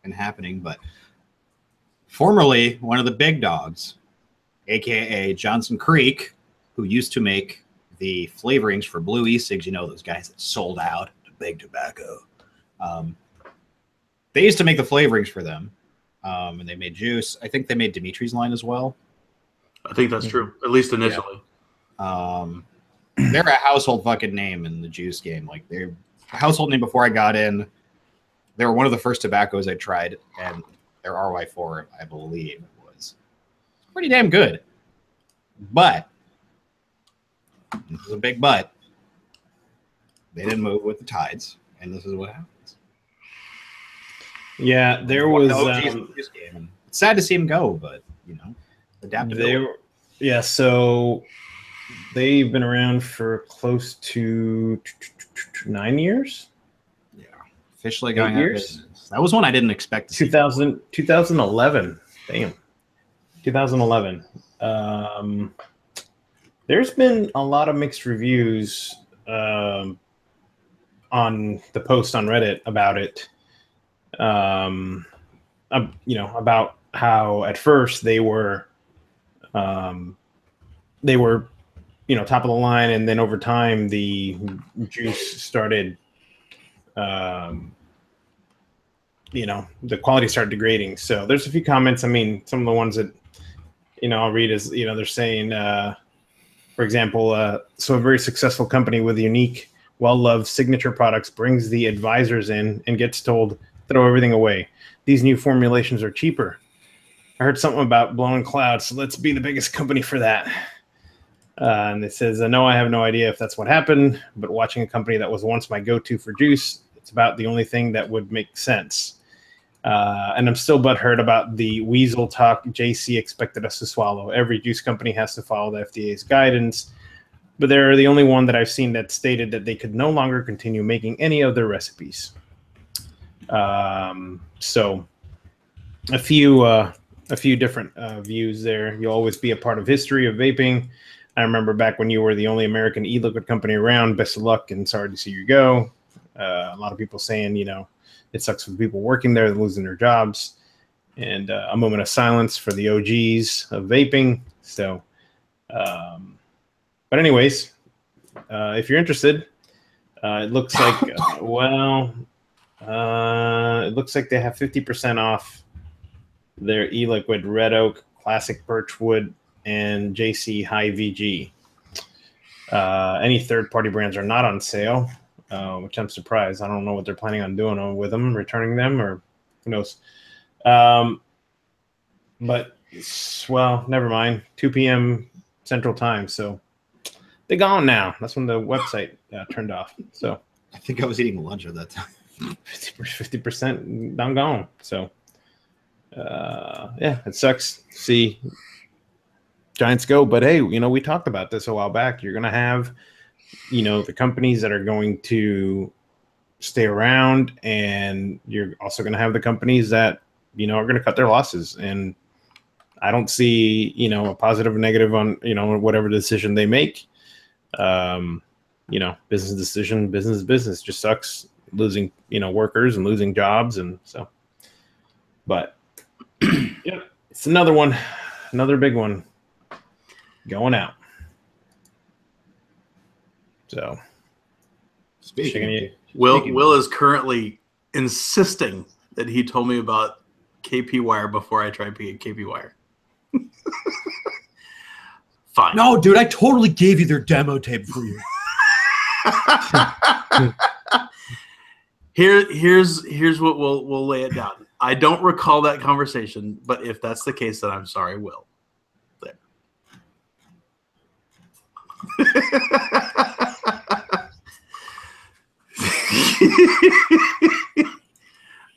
[SPEAKER 3] been happening. But formerly, one of the big dogs, aka Johnson Creek, who used to make the flavorings for Blue E-cigs, you know, those guys that sold out to Big Tobacco. They used to make the flavorings for them, and they made juice. I think they made Dimitri's line as well.
[SPEAKER 1] I think that's true, at least initially.
[SPEAKER 3] Yeah. They're a household fucking name in the juice game. Like, they're a household name before I got in. They were one of the first tobaccos I tried, and their RY4, I believe, was pretty damn good. But, this is a big but, they didn't move with the tides, and this is what happens.
[SPEAKER 2] Yeah, there was...
[SPEAKER 3] It's sad to see him go, but, you know, adaptability.
[SPEAKER 2] Yeah, so they've been around for close to 9 years.
[SPEAKER 3] Yeah, officially going out of business. That was one I didn't expect to see.
[SPEAKER 2] 2011. Damn. 2011. There's been a lot of mixed reviews on the post on Reddit about it. You know, about how at first they were, you know, top of the line, and then over time the juice started, you know, the quality started degrading. So there's a few comments. I mean, some of the ones that, you know, I'll read is, you know, they're saying, for example, so a very successful company with unique, well-loved signature products brings the advisors in and gets told, throw everything away. These new formulations are cheaper. I heard something about blowing clouds, so let's be the biggest company for that. And it says, no, I have no idea if that's what happened, but watching a company that was once my go-to for juice, it's about the only thing that would make sense. And I'm still butthurt about the weasel talk JC expected us to swallow. Every juice company has to follow the FDA's guidance, but they're the only one that I've seen that stated that they could no longer continue making any of their recipes. So a few different views there. You'll always be a part of history of vaping. I remember back when you were the only American e-liquid company around. Best of luck and sorry to see you go. A lot of people saying, you know, it sucks for the people working there, losing their jobs. And a moment of silence for the OGs of vaping. So, but anyways, if you're interested, it looks like, it looks like they have 50% off their e-liquid Red Oak, Classic Birchwood, and JC High VG. Any third-party brands are not on sale, which I'm surprised. I don't know what they're planning on doing with them, returning them, or who knows. But, well, never mind. 2 p.m. Central Time, so they're gone now. That's when the website turned off. So
[SPEAKER 3] I think I was eating lunch at that time.
[SPEAKER 2] 50% down gone. So, yeah, it sucks to see Giants go. But hey, you know, we talked about this a while back. You're going to have, you know, the companies that are going to stay around, and you're also going to have the companies that, you know, are going to cut their losses. And I don't see, you know, a positive or negative on, you know, whatever decision they make. You know, business decision, business just sucks. Losing, you know, workers and losing jobs, and so, but yeah, it's another one, another big one going out. So,
[SPEAKER 1] Will is currently insisting that he told me about KP Wire before I tried KP Wire. Fine.
[SPEAKER 3] No, dude, I totally gave you their demo tape for you.
[SPEAKER 1] Here's what we'll lay it down. I don't recall that conversation, but if that's the case, then I'm sorry, Will. There.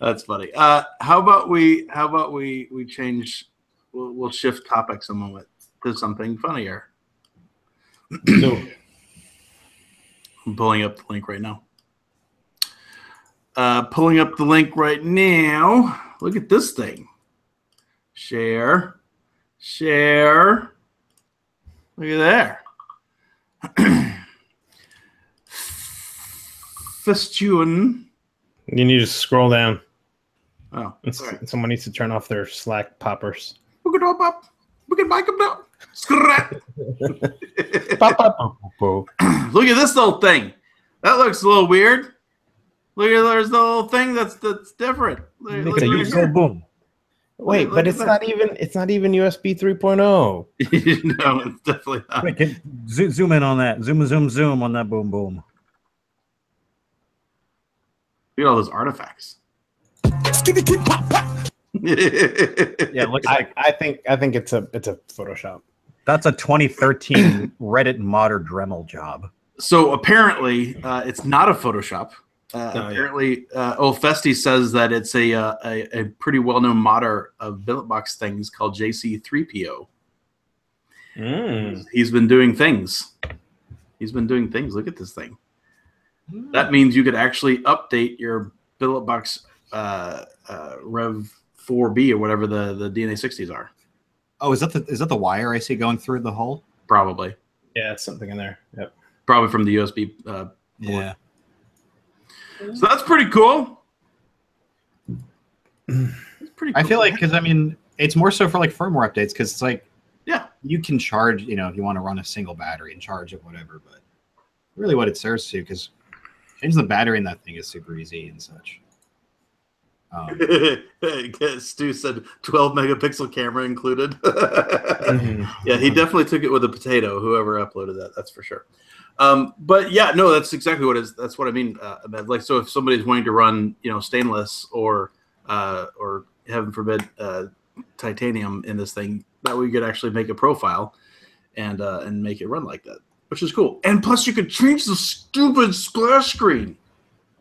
[SPEAKER 1] That's funny. How about we change? We'll shift topics a moment to something funnier.
[SPEAKER 2] No.
[SPEAKER 1] I'm pulling up the link right now. Pulling up the link right now. Look at this thing. Share. Look at there. Fistune.
[SPEAKER 2] You need to scroll down.
[SPEAKER 1] Oh, sorry.
[SPEAKER 2] Someone needs to turn off their Slack poppers.
[SPEAKER 1] We can hop up. We can bike them down. Scrat.
[SPEAKER 2] Pop, pop, pop, pop.
[SPEAKER 1] Look at this little thing. That looks a little weird. Look at there's the little thing that's different. Look
[SPEAKER 5] It's a
[SPEAKER 1] right here.
[SPEAKER 5] boom.
[SPEAKER 2] Wait,
[SPEAKER 1] Look
[SPEAKER 2] but
[SPEAKER 1] at
[SPEAKER 2] it's
[SPEAKER 1] that.
[SPEAKER 2] not even USB 3.0.
[SPEAKER 1] No, it's definitely not.
[SPEAKER 5] Wait, zoom in on that. Zoom on that boom boom.
[SPEAKER 1] Look at all those artifacts.
[SPEAKER 3] Yeah, it looks like
[SPEAKER 2] I think it's a Photoshop.
[SPEAKER 5] That's a 2013 Reddit modder Dremel job.
[SPEAKER 1] So apparently, it's not a Photoshop.
[SPEAKER 2] yeah.
[SPEAKER 1] Apparently, Festi says that it's a pretty well-known modder of billet box things called JC3PO. He's been doing things. Look at this thing. That means you could actually update your billet box Rev 4B or whatever the DNA 60s are.
[SPEAKER 3] oh, is that the wire I see going through the hole?
[SPEAKER 1] Probably.
[SPEAKER 2] Yeah, it's something in there. Yep.
[SPEAKER 1] Probably from the USB board.
[SPEAKER 3] Yeah.
[SPEAKER 1] So that's pretty cool. That's pretty cool.
[SPEAKER 3] I feel like because I mean it's more so for like firmware updates because it's like
[SPEAKER 1] Yeah.
[SPEAKER 3] you can charge if you want to run a single battery and charge it whatever, but really what it serves to because changing the battery in that thing is super easy and such.
[SPEAKER 1] Stu said 12 megapixel camera included. Yeah, he definitely took it with a potato, whoever uploaded that, that's for sure. But yeah, no, that's exactly what it is. That's what I mean. Like, so if somebody's wanting to run, stainless or heaven forbid, titanium in this thing, that way you could actually make a profile and make it run like that, which is cool. And plus you could change the stupid splash screen,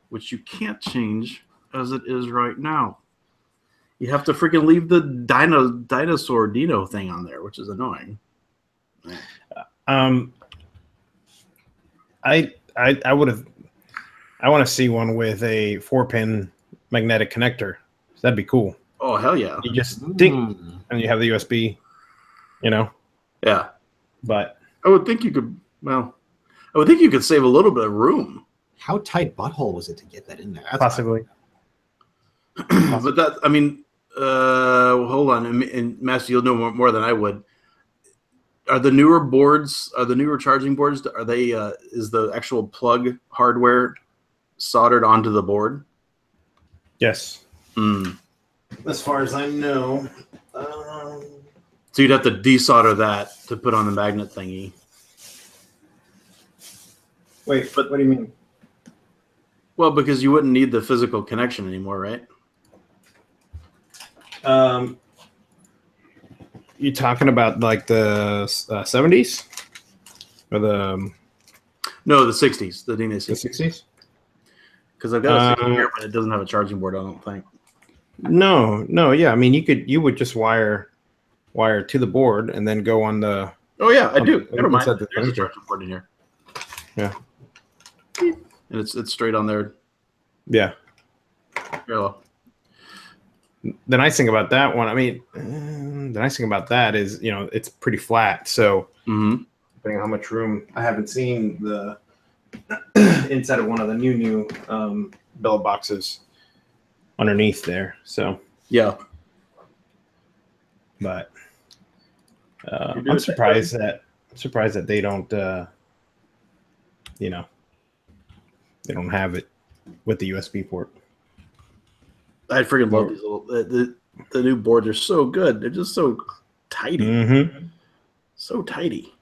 [SPEAKER 1] which you can't change as it is right now. You have to freaking leave the dinosaur Dino thing on there, which is annoying.
[SPEAKER 2] I want to see one with a 4-pin magnetic connector. That'd be cool.
[SPEAKER 1] Oh hell yeah!
[SPEAKER 2] You just ding, and you have the USB.
[SPEAKER 1] Yeah,
[SPEAKER 2] but
[SPEAKER 1] I would think you could. Well, I would think you could save a little bit of room.
[SPEAKER 3] How tight butthole was it to get that in there? That's
[SPEAKER 2] possibly.
[SPEAKER 1] But that, I mean, hold on, and Master, you'll know more than I would. Are the newer charging boards? Are they? Is the actual plug hardware soldered onto the board?
[SPEAKER 2] Yes.
[SPEAKER 1] Mm.
[SPEAKER 2] As far as I know.
[SPEAKER 1] So you'd have to desolder that to put on the magnet thingy.
[SPEAKER 2] Wait, but what do you mean?
[SPEAKER 1] Well, because you wouldn't need the physical connection anymore, right?
[SPEAKER 2] You talking about like the 70s or the
[SPEAKER 1] No, the 60s, the DNA 60s.
[SPEAKER 2] 60s?
[SPEAKER 1] Because I've got a 60 here, but it doesn't have a charging board, I don't think.
[SPEAKER 2] No, yeah. I mean, you would just wire to the board and then go on the.
[SPEAKER 1] Oh yeah, I do. Never mind.
[SPEAKER 2] Inside the
[SPEAKER 1] There's a
[SPEAKER 2] furniture.
[SPEAKER 1] charging board in here.
[SPEAKER 2] Yeah.
[SPEAKER 1] And it's straight on there.
[SPEAKER 2] Yeah.
[SPEAKER 1] Hello.
[SPEAKER 2] The nice thing about that one, I mean, the nice thing about that is, it's pretty flat. So
[SPEAKER 1] Mm-hmm.
[SPEAKER 2] depending on how much room, I haven't seen the inside of one of the new billet boxes underneath there. So,
[SPEAKER 1] Yeah.
[SPEAKER 2] but
[SPEAKER 1] do
[SPEAKER 2] I'm
[SPEAKER 1] it
[SPEAKER 2] surprised that they don't, they don't have it with the USB port.
[SPEAKER 1] I freaking love these little the new boards are so good. They're just so tidy.
[SPEAKER 2] Mm-hmm.
[SPEAKER 1] So tidy.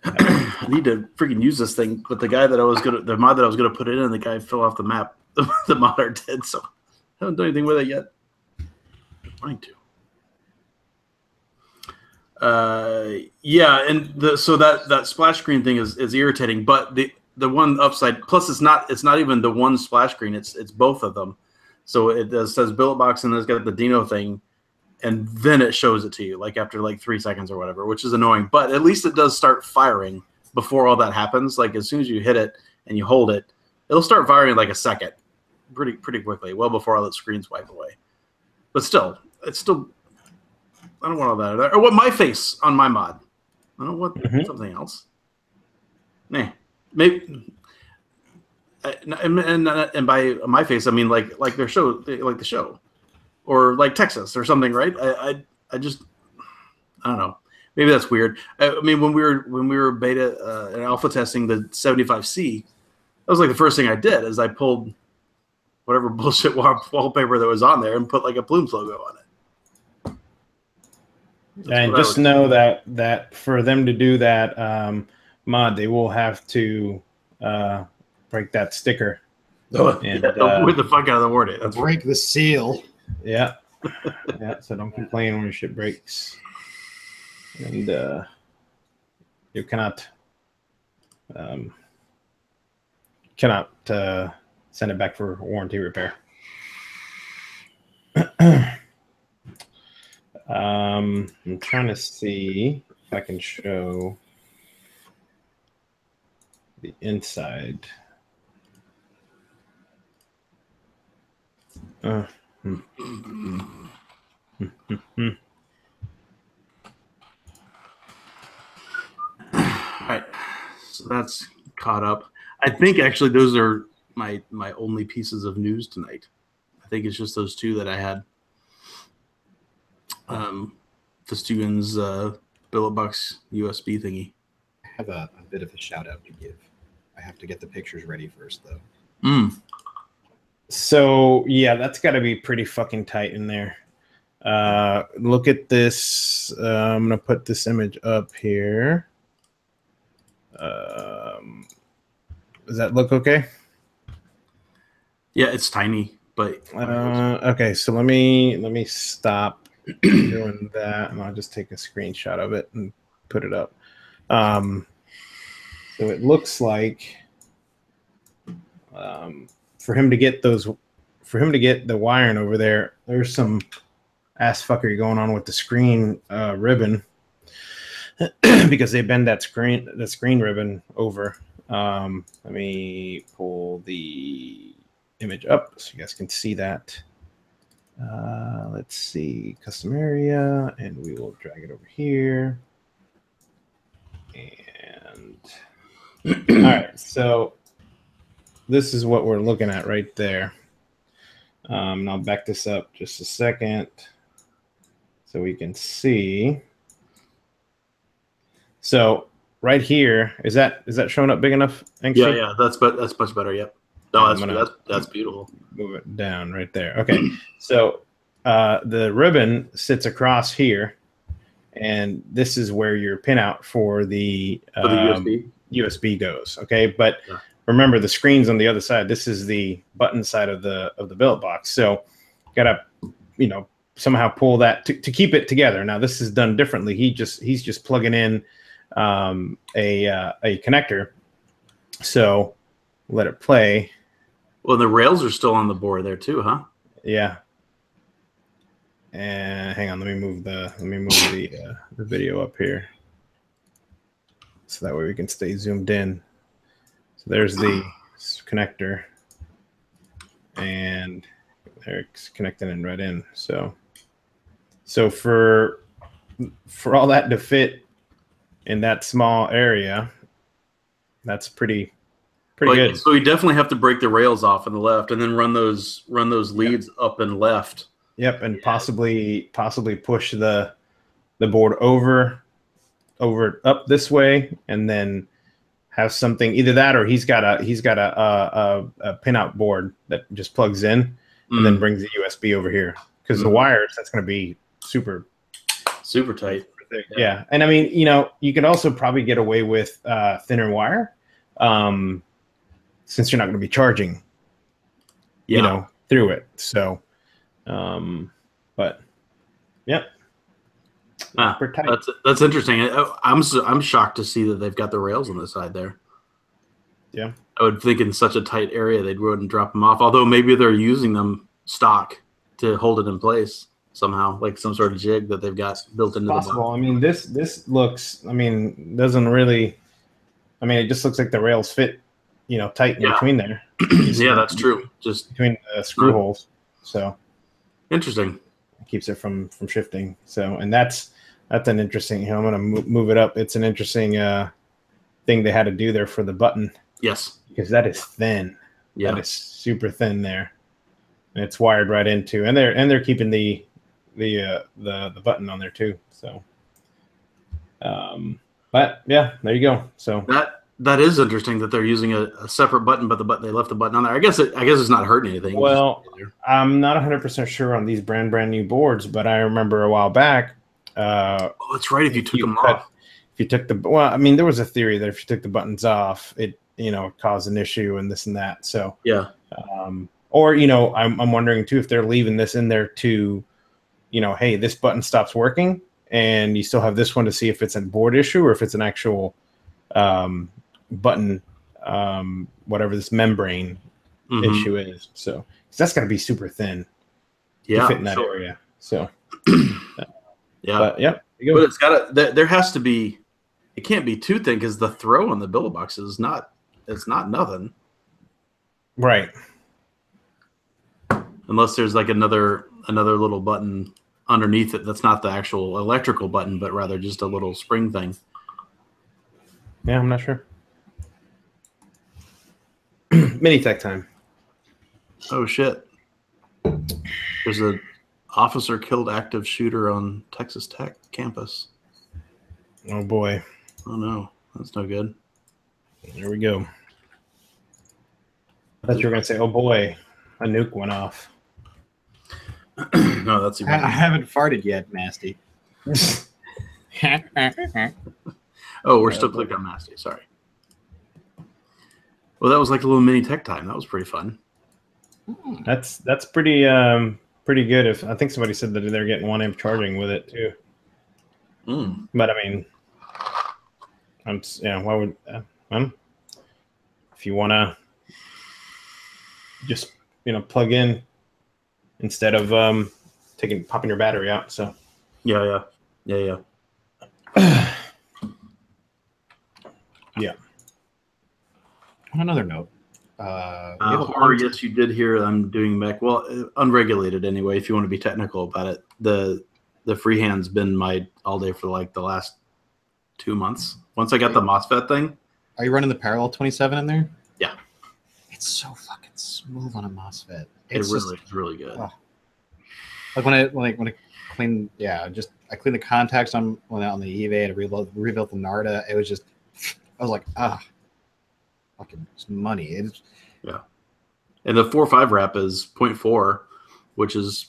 [SPEAKER 1] I need to freaking use this thing, but the mod that I was gonna put it in, the guy fell off the map. The modder did, so I haven't done anything with it yet. I'm trying to. Yeah, and so that splash screen thing is irritating, but the one upside, plus it's not even the one splash screen, it's both of them. So it says billet box and it's got the Dino thing, and then it shows it to you like after like 3 seconds or whatever, which is annoying. But at least it does start firing before all that happens. Like as soon as you hit it and you hold it, it'll start firing in like a second, pretty quickly, well before all the screens wipe away. But still, I don't want all that. Or what my face on my mod. I don't want something else. Nah, maybe. And by my face, I mean like their show, like the show, or like Texas or something, right? I just I don't know. Maybe that's weird. I mean, when we were beta and alpha testing the 75C, that was like the first thing I did is I pulled whatever bullshit wallpaper that was on there and put like a Plumes logo on it.
[SPEAKER 2] And just know that for them to do that mod, they will have to break that sticker.
[SPEAKER 1] And, with the fuck out of the warning.
[SPEAKER 3] That's break the seal.
[SPEAKER 2] Yeah. Yeah. So don't complain when your shit breaks. And you cannot send it back for warranty repair. I'm trying to see if I can show the inside. All
[SPEAKER 1] right, so that's caught up. I think actually those are my only pieces of news tonight. I think it's just those two that I had. Festoon's Billet Bucks USB thingy.
[SPEAKER 3] I have a bit of a shout out to give. I have to get the pictures ready first, though.
[SPEAKER 2] So yeah, that's got to be pretty fucking tight in there. Look at this. I'm gonna put this image up here. Does that look okay?
[SPEAKER 1] Yeah, it's tiny, but
[SPEAKER 2] okay. So let me stop doing that, and I'll just take a screenshot of it and put it up. So it looks like for him to get the wiring over there, there's some ass fuckery going on with the screen ribbon because they bend the screen ribbon over. Let me pull the image up so you guys can see that. Let's see, custom area, and we will drag it over here. And all right, so this is what we're looking at right there. And I'll back this up just a second so we can see. So right here, is that showing up big enough?
[SPEAKER 1] Yeah, that's much better. Yep. No, that's beautiful.
[SPEAKER 2] Move it down right there. Okay, so the ribbon sits across here, and this is where your pinout for the USB goes. Okay, but remember the screen's on the other side. This is the button side of the billet box. So gotta somehow pull that to keep it together. Now this is done differently. He's just plugging in a connector. So let it play.
[SPEAKER 1] Well, the rails are still on the board there too, huh?
[SPEAKER 2] Yeah. And hang on, let me move the video up here, so that way we can stay zoomed in. So there's the connector, and there it's connecting in right in. So for all that to fit in that small area, that's pretty good.
[SPEAKER 1] So you definitely have to break the rails off on the left, and then run those leads up and left.
[SPEAKER 2] Yep, and possibly push the board over up this way, and then have something, either that or he's got a pinout board that just plugs in and then brings the USB over here, because the wires, that's going to be super
[SPEAKER 1] tight.
[SPEAKER 2] Yeah, and I mean, you could also probably get away with thinner wire, since you're not going to be charging, through it. So, but yep.
[SPEAKER 1] That's interesting. I'm shocked to see that they've got the rails on the side there.
[SPEAKER 2] Yeah,
[SPEAKER 1] I would think in such a tight area they'd go ahead and drop them off. Although maybe they're using them stock to hold it in place somehow, like some sort of jig that they've got built into the box.
[SPEAKER 2] I mean, this looks. I mean, doesn't really. I mean, it just looks like the rails fit, tight in between there.
[SPEAKER 1] Yeah, that's true. Just
[SPEAKER 2] between the screw holes. So
[SPEAKER 1] interesting.
[SPEAKER 2] It keeps it from shifting. So, and that's That's an interesting. I'm gonna move it up. It's an interesting thing they had to do there for the button.
[SPEAKER 1] Yes,
[SPEAKER 2] because that is thin.
[SPEAKER 1] yeah,
[SPEAKER 2] that is super thin there, and it's wired right into. And they're keeping the button on there too. So, but yeah, there you go. So
[SPEAKER 1] that is interesting that they're using a separate button, but they left the button on there. I guess it's not hurting anything.
[SPEAKER 2] Well, I'm not 100% sure on these brand new boards, but I remember a while back.
[SPEAKER 1] Oh, that's right. If you took them off,
[SPEAKER 2] if you took I mean, there was a theory that if you took the buttons off, it caused an issue and this and that. So
[SPEAKER 1] yeah.
[SPEAKER 2] Or I'm wondering too if they're leaving this in there to, hey, this button stops working, and you still have this one to see if it's a board issue or if it's an actual button, whatever this membrane issue is. So 'cause that's got to be super thin to fit in that area. So
[SPEAKER 1] yeah,
[SPEAKER 2] but yeah,
[SPEAKER 1] but it's got to. There has to be. It can't be too thin because the throw on the billet box is not. It's not nothing,
[SPEAKER 2] right?
[SPEAKER 1] Unless there's like another little button underneath it that's not the actual electrical button, but rather just a little spring thing.
[SPEAKER 2] Yeah, I'm not sure. Mini tech time.
[SPEAKER 1] Oh shit! There's a officer killed active shooter on Texas Tech campus.
[SPEAKER 2] Oh boy!
[SPEAKER 1] Oh no, that's no good.
[SPEAKER 2] There we go. I thought you were gonna say, "Oh boy, a nuke went off."
[SPEAKER 1] No, that's.
[SPEAKER 3] I haven't farted yet, Nasty.
[SPEAKER 1] Oh, we're still clicked on Nasty. Sorry. Well, that was like a little mini tech time. That was pretty fun.
[SPEAKER 2] That's pretty good. If I think somebody said that they're getting 1 amp charging with it too. But I mean, why would if you want to just plug in instead of popping your battery out. So
[SPEAKER 1] yeah.
[SPEAKER 2] Yeah.
[SPEAKER 3] On another note,
[SPEAKER 1] yes, you did hear I'm doing Mac. Well, unregulated anyway. If you want to be technical about it, the freehand's been my all day for like the last 2 months. Once I got the MOSFET thing.
[SPEAKER 3] Are you running the parallel 27 in there?
[SPEAKER 1] Yeah.
[SPEAKER 3] It's so fucking smooth on a MOSFET.
[SPEAKER 1] It's really good.
[SPEAKER 3] Oh. Like when I clean, I cleaned the contacts on the eBay and rebuilt the NARDA. It was just, I was like, fucking money.
[SPEAKER 1] Yeah. And the 4.5 wrap is 0.4, which is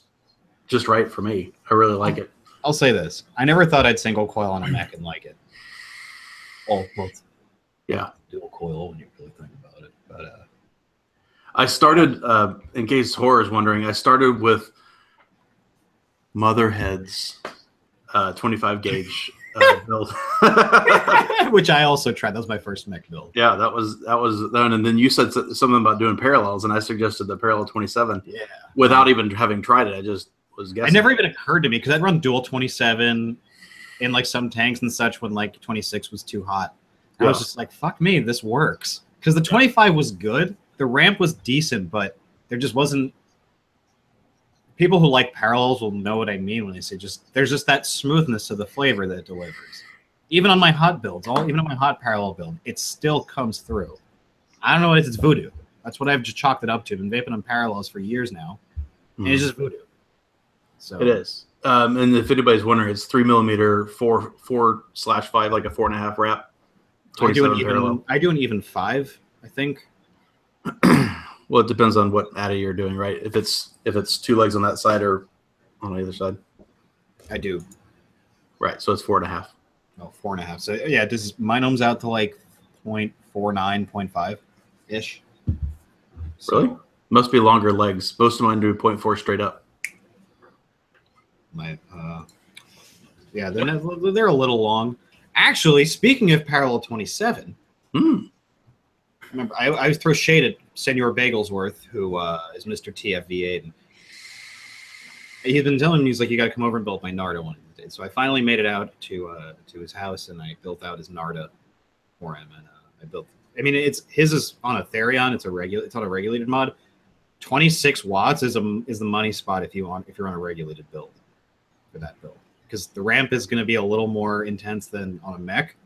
[SPEAKER 1] just right for me. I really like it.
[SPEAKER 3] I'll say this. I never thought I'd single coil on a mech and like it. Well,
[SPEAKER 1] yeah.
[SPEAKER 3] Dual coil when you really think about it. But
[SPEAKER 1] I started, in case Horror is wondering, I started with Motherhead's 25 gauge build.
[SPEAKER 3] Which I also tried. That was my first mech build.
[SPEAKER 1] Yeah, that was done. And then you said something about doing parallels, and I suggested the parallel 27.
[SPEAKER 3] Yeah.
[SPEAKER 1] Without even having tried it, I just was guessing.
[SPEAKER 3] It never even occurred to me because I'd run dual 27 in like some tanks and such when like 26 was too hot. I was just like, fuck me, this works. Because the 25 was good. The ramp was decent, but there just wasn't. People who like parallels will know what I mean when they say there's just that smoothness to the flavor that it delivers. Even on my hot builds, even on my hot parallel build, it still comes through. I don't know what it is. It's voodoo. That's what I've just chalked it up to. I've been vaping on parallels for years now, and it's just voodoo. So
[SPEAKER 1] it is. And if anybody's wondering, it's 3mm 4/5, like a 4.5 wrap.
[SPEAKER 3] I do an even 5, I think.
[SPEAKER 1] Well, it depends on what addy you're doing, right? If it's 2 legs on that side or on either side.
[SPEAKER 3] I do.
[SPEAKER 1] Right, so it's 4.5.
[SPEAKER 3] Oh, 4.5. So yeah, mine ohms out to like 0.49, 0.5 ish.
[SPEAKER 1] Really? Must be longer legs. Most of mine do 0.4 straight up.
[SPEAKER 3] Yeah, they're a little long. Actually, speaking of parallel 27, remember I throw shade at Senor Bagelsworth, who is Mr. TFV8, and he's been telling me, he's like, you got to come over and build my NARDA one of these days. So I finally made it out to his house, and I built out his NARDA for him. And I built. I mean, his is on a Therion. It's on a regulated mod. 26 watts is the money spot if you're on a regulated build for that build. because the ramp is going to be a little more intense than on a mech.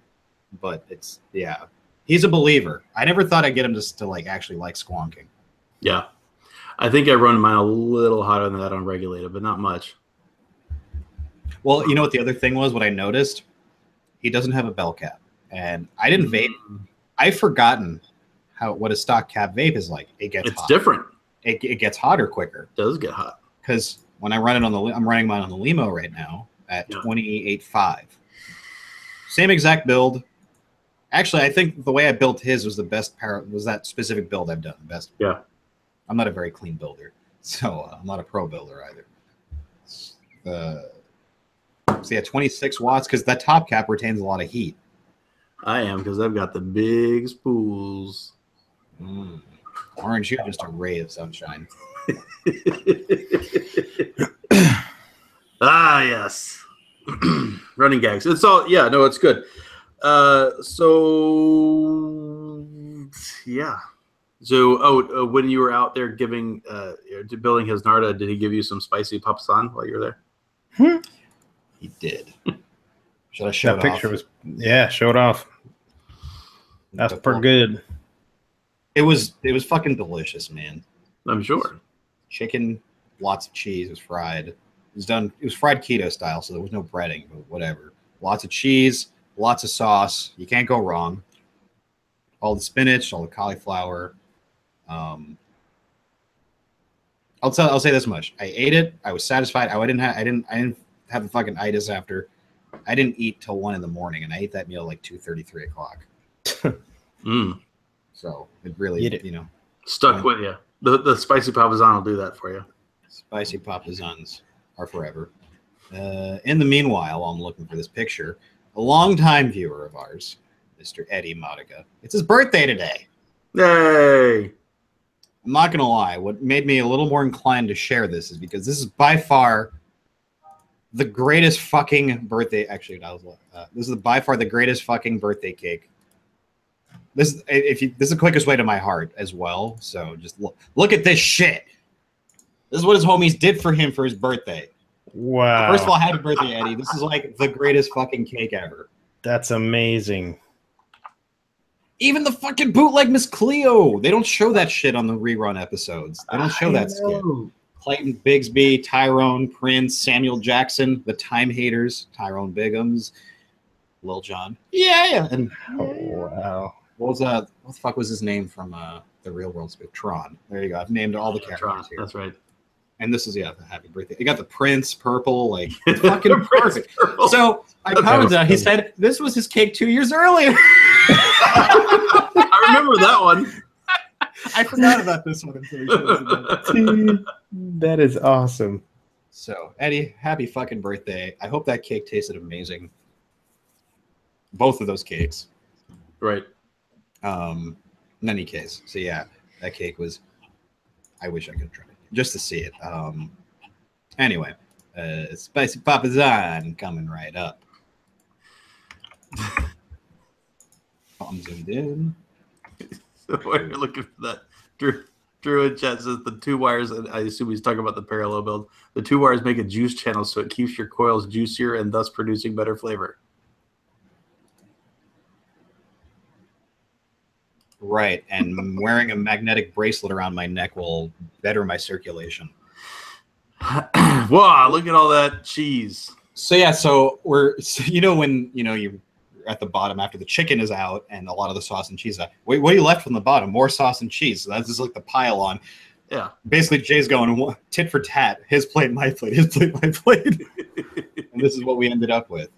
[SPEAKER 3] But it's he's a believer. I never thought I'd get him to like actually like squonking.
[SPEAKER 1] Yeah, I think I run mine a little hotter than that on regulated, but not much.
[SPEAKER 3] Well, you know what the other thing was? What I noticed, he doesn't have a bell cap, and I didn't vape. I've forgotten what a stock cap vape is like. It's hot.
[SPEAKER 1] Different.
[SPEAKER 3] It gets hotter quicker.
[SPEAKER 1] It does get hot.
[SPEAKER 3] Because when I run it I'm running mine on the Limo right now at 28.5. Same exact build. Actually, I think the way I built his was the best. Was that specific build I've done best?
[SPEAKER 1] Yeah.
[SPEAKER 3] I'm not a very clean builder, so I'm not a pro builder either. So yeah, 26 watts because that top cap retains a lot of heat.
[SPEAKER 1] I am because I've got the big spools.
[SPEAKER 3] Orange, you're just a ray of sunshine.
[SPEAKER 1] Ah, yes. Running gags. It's all, yeah, no, it's good. So, yeah. So, when you were out there building his Narda, did he give you some spicy papasan while you were there?
[SPEAKER 3] He did. Should I show
[SPEAKER 2] that
[SPEAKER 3] it
[SPEAKER 2] picture
[SPEAKER 3] off?
[SPEAKER 2] show it off. That's pretty good.
[SPEAKER 3] It was fucking delicious, man.
[SPEAKER 1] I'm sure.
[SPEAKER 3] Chicken, lots of cheese, was fried. It was fried keto style, so there was no breading, but whatever. Lots of cheese, lots of sauce. You can't go wrong. All the spinach, all the cauliflower. I'll say this much. I ate it. I was satisfied. I didn't have the fucking itis after. I didn't eat till 1 a.m, and I ate that meal like 2:30, 3 o'clock. So it really,
[SPEAKER 1] stuck with you. The spicy papasan will do that for you.
[SPEAKER 3] Spicy papasans are forever. In the meanwhile, while I'm looking for this picture, a longtime viewer of ours, Mr. Eddie Modica, it's his birthday today.
[SPEAKER 1] Yay!
[SPEAKER 3] I'm not gonna lie. What made me a little more inclined to share this is because this is by far the greatest fucking birthday. Actually, this is by far the greatest fucking birthday cake. This is the quickest way to my heart as well. So just look at this shit. This is what his homies did for him for his birthday.
[SPEAKER 2] Wow!
[SPEAKER 3] First of all, happy birthday, Eddie. This is like the greatest fucking cake ever.
[SPEAKER 2] That's amazing.
[SPEAKER 3] Even the fucking bootleg Miss Cleo. They don't show that shit on the rerun episodes. They don't show that skit. Clayton Bigsby, Tyrone, Prince, Samuel Jackson, the Time Haters, Tyrone Biggums, Lil Jon. Yeah. And
[SPEAKER 2] wow.
[SPEAKER 3] What the fuck was his name from the Real World Space? Tron. There you go. I've named all the characters
[SPEAKER 1] Tron,
[SPEAKER 3] here.
[SPEAKER 1] that's right.
[SPEAKER 3] And this is the happy birthday. You got the Prince purple, like fucking perfect. So I commented on. He said this was his cake 2 years earlier.
[SPEAKER 1] I remember that one.
[SPEAKER 3] I forgot about this one until you showed me.
[SPEAKER 2] That is awesome.
[SPEAKER 3] So Eddie, happy fucking birthday! I hope that cake tasted amazing. Both of those cakes.
[SPEAKER 1] Right.
[SPEAKER 3] In any case, so yeah, that cake was. I wish I could have tried it just to see it. Anyway, spicy papasan coming right up. I'm zoomed in.
[SPEAKER 1] So while you're looking for that, Drew in chat says the 2 wires, and I assume he's talking about the parallel build. The 2 wires make a juice channel, so it keeps your coils juicier and thus producing better flavor.
[SPEAKER 3] Right, and wearing a magnetic bracelet around my neck will better my circulation.
[SPEAKER 1] Wow, look at all that cheese.
[SPEAKER 3] So yeah, when you're at the bottom after the chicken is out and a lot of the sauce and cheese out. Wait, what are you left from the bottom? More sauce and cheese. So that's just like the pile on.
[SPEAKER 1] Yeah.
[SPEAKER 3] Basically, Jay's going tit for tat. His plate, my plate. His plate, my plate. And this is what we ended up with.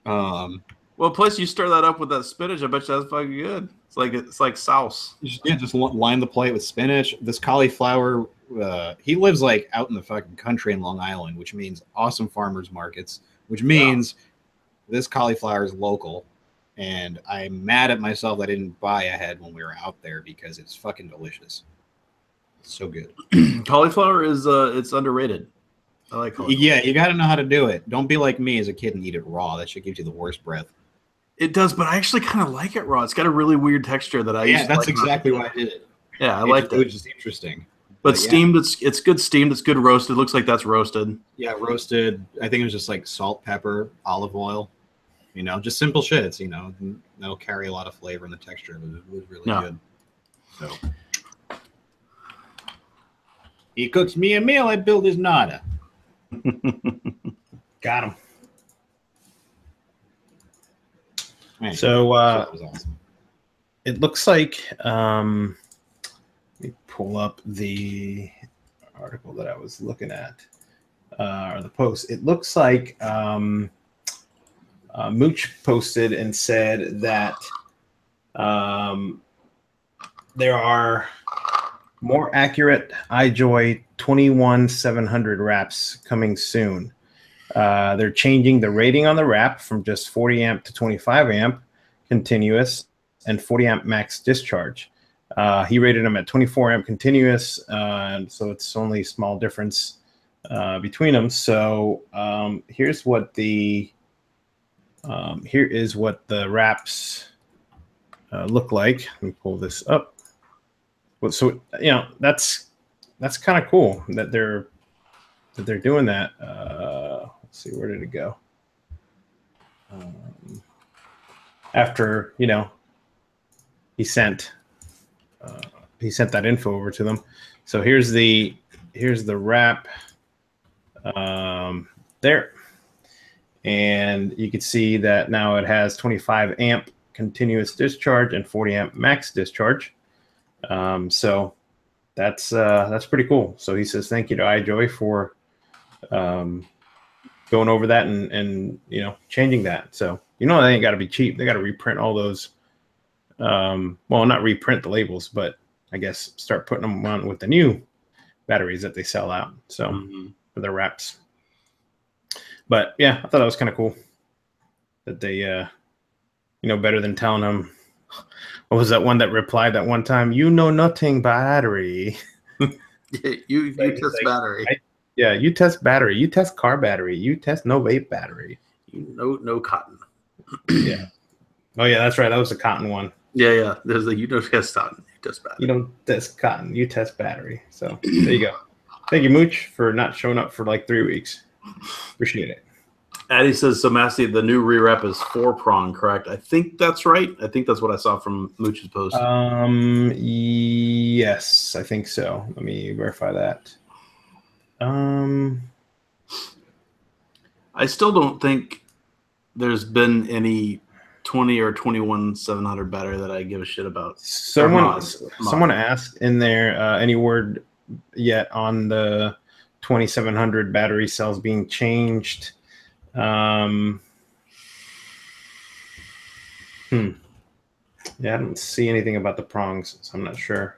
[SPEAKER 1] Well, plus you stir that up with that spinach. I bet you that's fucking good. It's like sauce.
[SPEAKER 3] Just line the plate with spinach. This cauliflower. He lives like out in the fucking country in Long Island, which means awesome farmers markets. Which means this cauliflower is local, and I'm mad at myself that I didn't buy ahead when we were out there because it's fucking delicious. It's so good.
[SPEAKER 1] Cauliflower is it's underrated. I like cauliflower.
[SPEAKER 3] Yeah, you got to know how to do it. Don't be like me as a kid and eat it raw. That shit gives you the worst breath.
[SPEAKER 1] It does, but I actually kind of like it raw. It's got a really weird texture that I used to
[SPEAKER 3] that's
[SPEAKER 1] like.
[SPEAKER 3] exactly why I did it.
[SPEAKER 1] Yeah, I like that.
[SPEAKER 3] It was just interesting.
[SPEAKER 1] But steamed, it's good steamed. It's good roasted. Looks like that's roasted.
[SPEAKER 3] Yeah, roasted. I think it was just like salt, pepper, olive oil. You know, just simple shits. You know, that'll carry a lot of flavor in the texture. But it was really good. So he cooks me a meal. I build his nada.
[SPEAKER 2] Got him.
[SPEAKER 3] Man,
[SPEAKER 2] So
[SPEAKER 3] that was awesome.
[SPEAKER 2] it looks like let me pull up the article that I was looking at, or the post. It looks like Mooch posted and said that there are more accurate iJoy 21700 wraps coming soon. They're changing the rating on the wrap from just 40 amp to 25 amp continuous and 40 amp max discharge. He rated them at 24 amp continuous, and so it's only a small difference between them. So here's what the wraps look like. Let me pull this up. So you know that's kind of cool that they're doing that. Let's see, where did it go? After he sent that info over to them. So here's the wrap there, and you can see that now it has 25 amp continuous discharge and 40 amp max discharge. So that's pretty cool. So he says thank you to iJoy for going over that and changing that. So they ain't got to be cheap. They got to reprint all those. Well, not reprint the labels, but I guess start putting them on with the new batteries that they sell out. So for their wraps. But yeah, I thought that was kind of cool that they, better than telling them. What was that one that replied that one time? You know nothing battery.
[SPEAKER 1] you test battery.
[SPEAKER 2] You test battery. You test car battery. You test no vape battery.
[SPEAKER 1] No cotton.
[SPEAKER 2] Yeah. Oh yeah, that's right. That was a cotton one.
[SPEAKER 1] Yeah. There's you don't test cotton. You test battery.
[SPEAKER 2] You don't test cotton. You test battery. So there you go. Thank you, Mooch, for not showing up for like 3 weeks. Appreciate it.
[SPEAKER 1] Addie says, so Massey, the new re-rep is 4-prong, correct? I think that's right. I think that's what I saw from Mooch's post.
[SPEAKER 2] Yes, I think so. Let me verify that.
[SPEAKER 1] I still don't think there's been any 20 or 21-700 battery that I give a shit about.
[SPEAKER 2] Someone asked in there any word yet on the 2700 battery cells being changed. Yeah, I don't see anything about the prongs, so I'm not sure.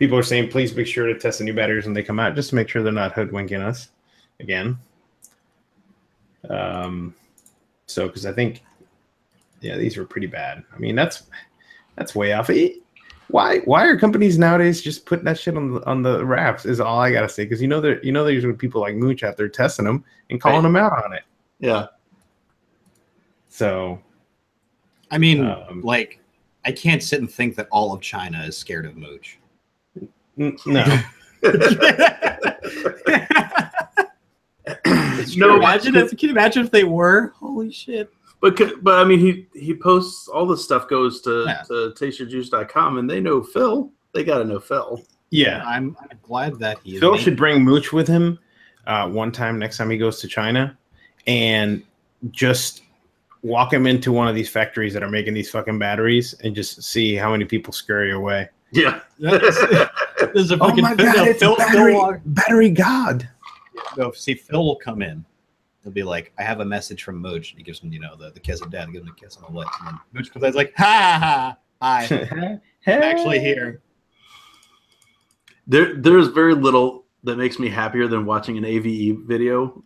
[SPEAKER 2] People are saying, please be sure to test the new batteries when they come out, just to make sure they're not hoodwinking us again. So, because I think, these were pretty bad. I mean, that's way off. Why are companies nowadays just putting that shit on the wraps? Is all I gotta say, because there's people like Mooch out there testing them and calling them out on it.
[SPEAKER 1] Yeah.
[SPEAKER 3] So, I mean, I can't sit and think that all of China is scared of Mooch.
[SPEAKER 2] No.
[SPEAKER 3] No, can you imagine if they were? Holy shit.
[SPEAKER 1] But I mean, he posts all this stuff goes to tasteyourjuice.com, and they know Phil. They got to know Phil.
[SPEAKER 2] Yeah,
[SPEAKER 3] I'm glad that
[SPEAKER 2] Phil should bring Mooch with him one time next time he goes to China, and just walk him into one of these factories that are making these fucking batteries, and just see how many people scurry away.
[SPEAKER 1] Yeah,
[SPEAKER 3] there's a fucking
[SPEAKER 2] battery god.
[SPEAKER 3] No, see, Phil will come in. He'll be like, I have a message from Mooch. And he gives him, the kiss of death, gives him a kiss on the lips. And then Mooch comes out, he's like, ha, hi. I'm actually here.
[SPEAKER 1] There's very little that makes me happier than watching an AVE video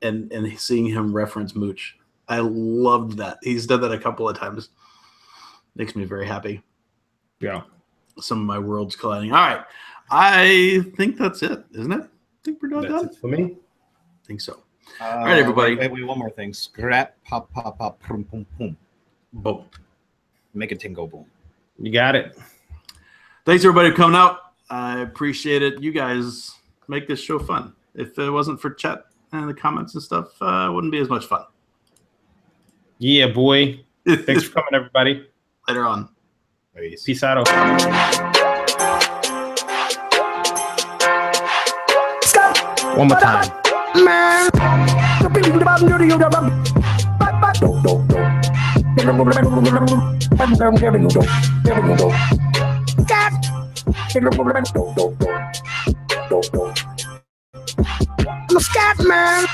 [SPEAKER 1] and seeing him reference Mooch. I loved that. He's done that a couple of times. Makes me very happy.
[SPEAKER 2] Yeah.
[SPEAKER 1] Some of my worlds colliding. All right. I think that's it, isn't it? I think we're done.
[SPEAKER 2] That's it for me.
[SPEAKER 1] I think so. All right, everybody.
[SPEAKER 3] Wait, one more thing. Scrap, pop, pop, pop, boom, boom, boom.
[SPEAKER 1] Boom.
[SPEAKER 3] Make a ting go boom.
[SPEAKER 2] You got it.
[SPEAKER 1] Thanks everybody for coming out. I appreciate it. You guys make this show fun. If it wasn't for chat and the comments and stuff, it wouldn't be as much fun.
[SPEAKER 2] Yeah, boy. Thanks for coming, everybody.
[SPEAKER 1] Later on.
[SPEAKER 2] Peace out.
[SPEAKER 5] One more time.
[SPEAKER 4] I'm a scat man.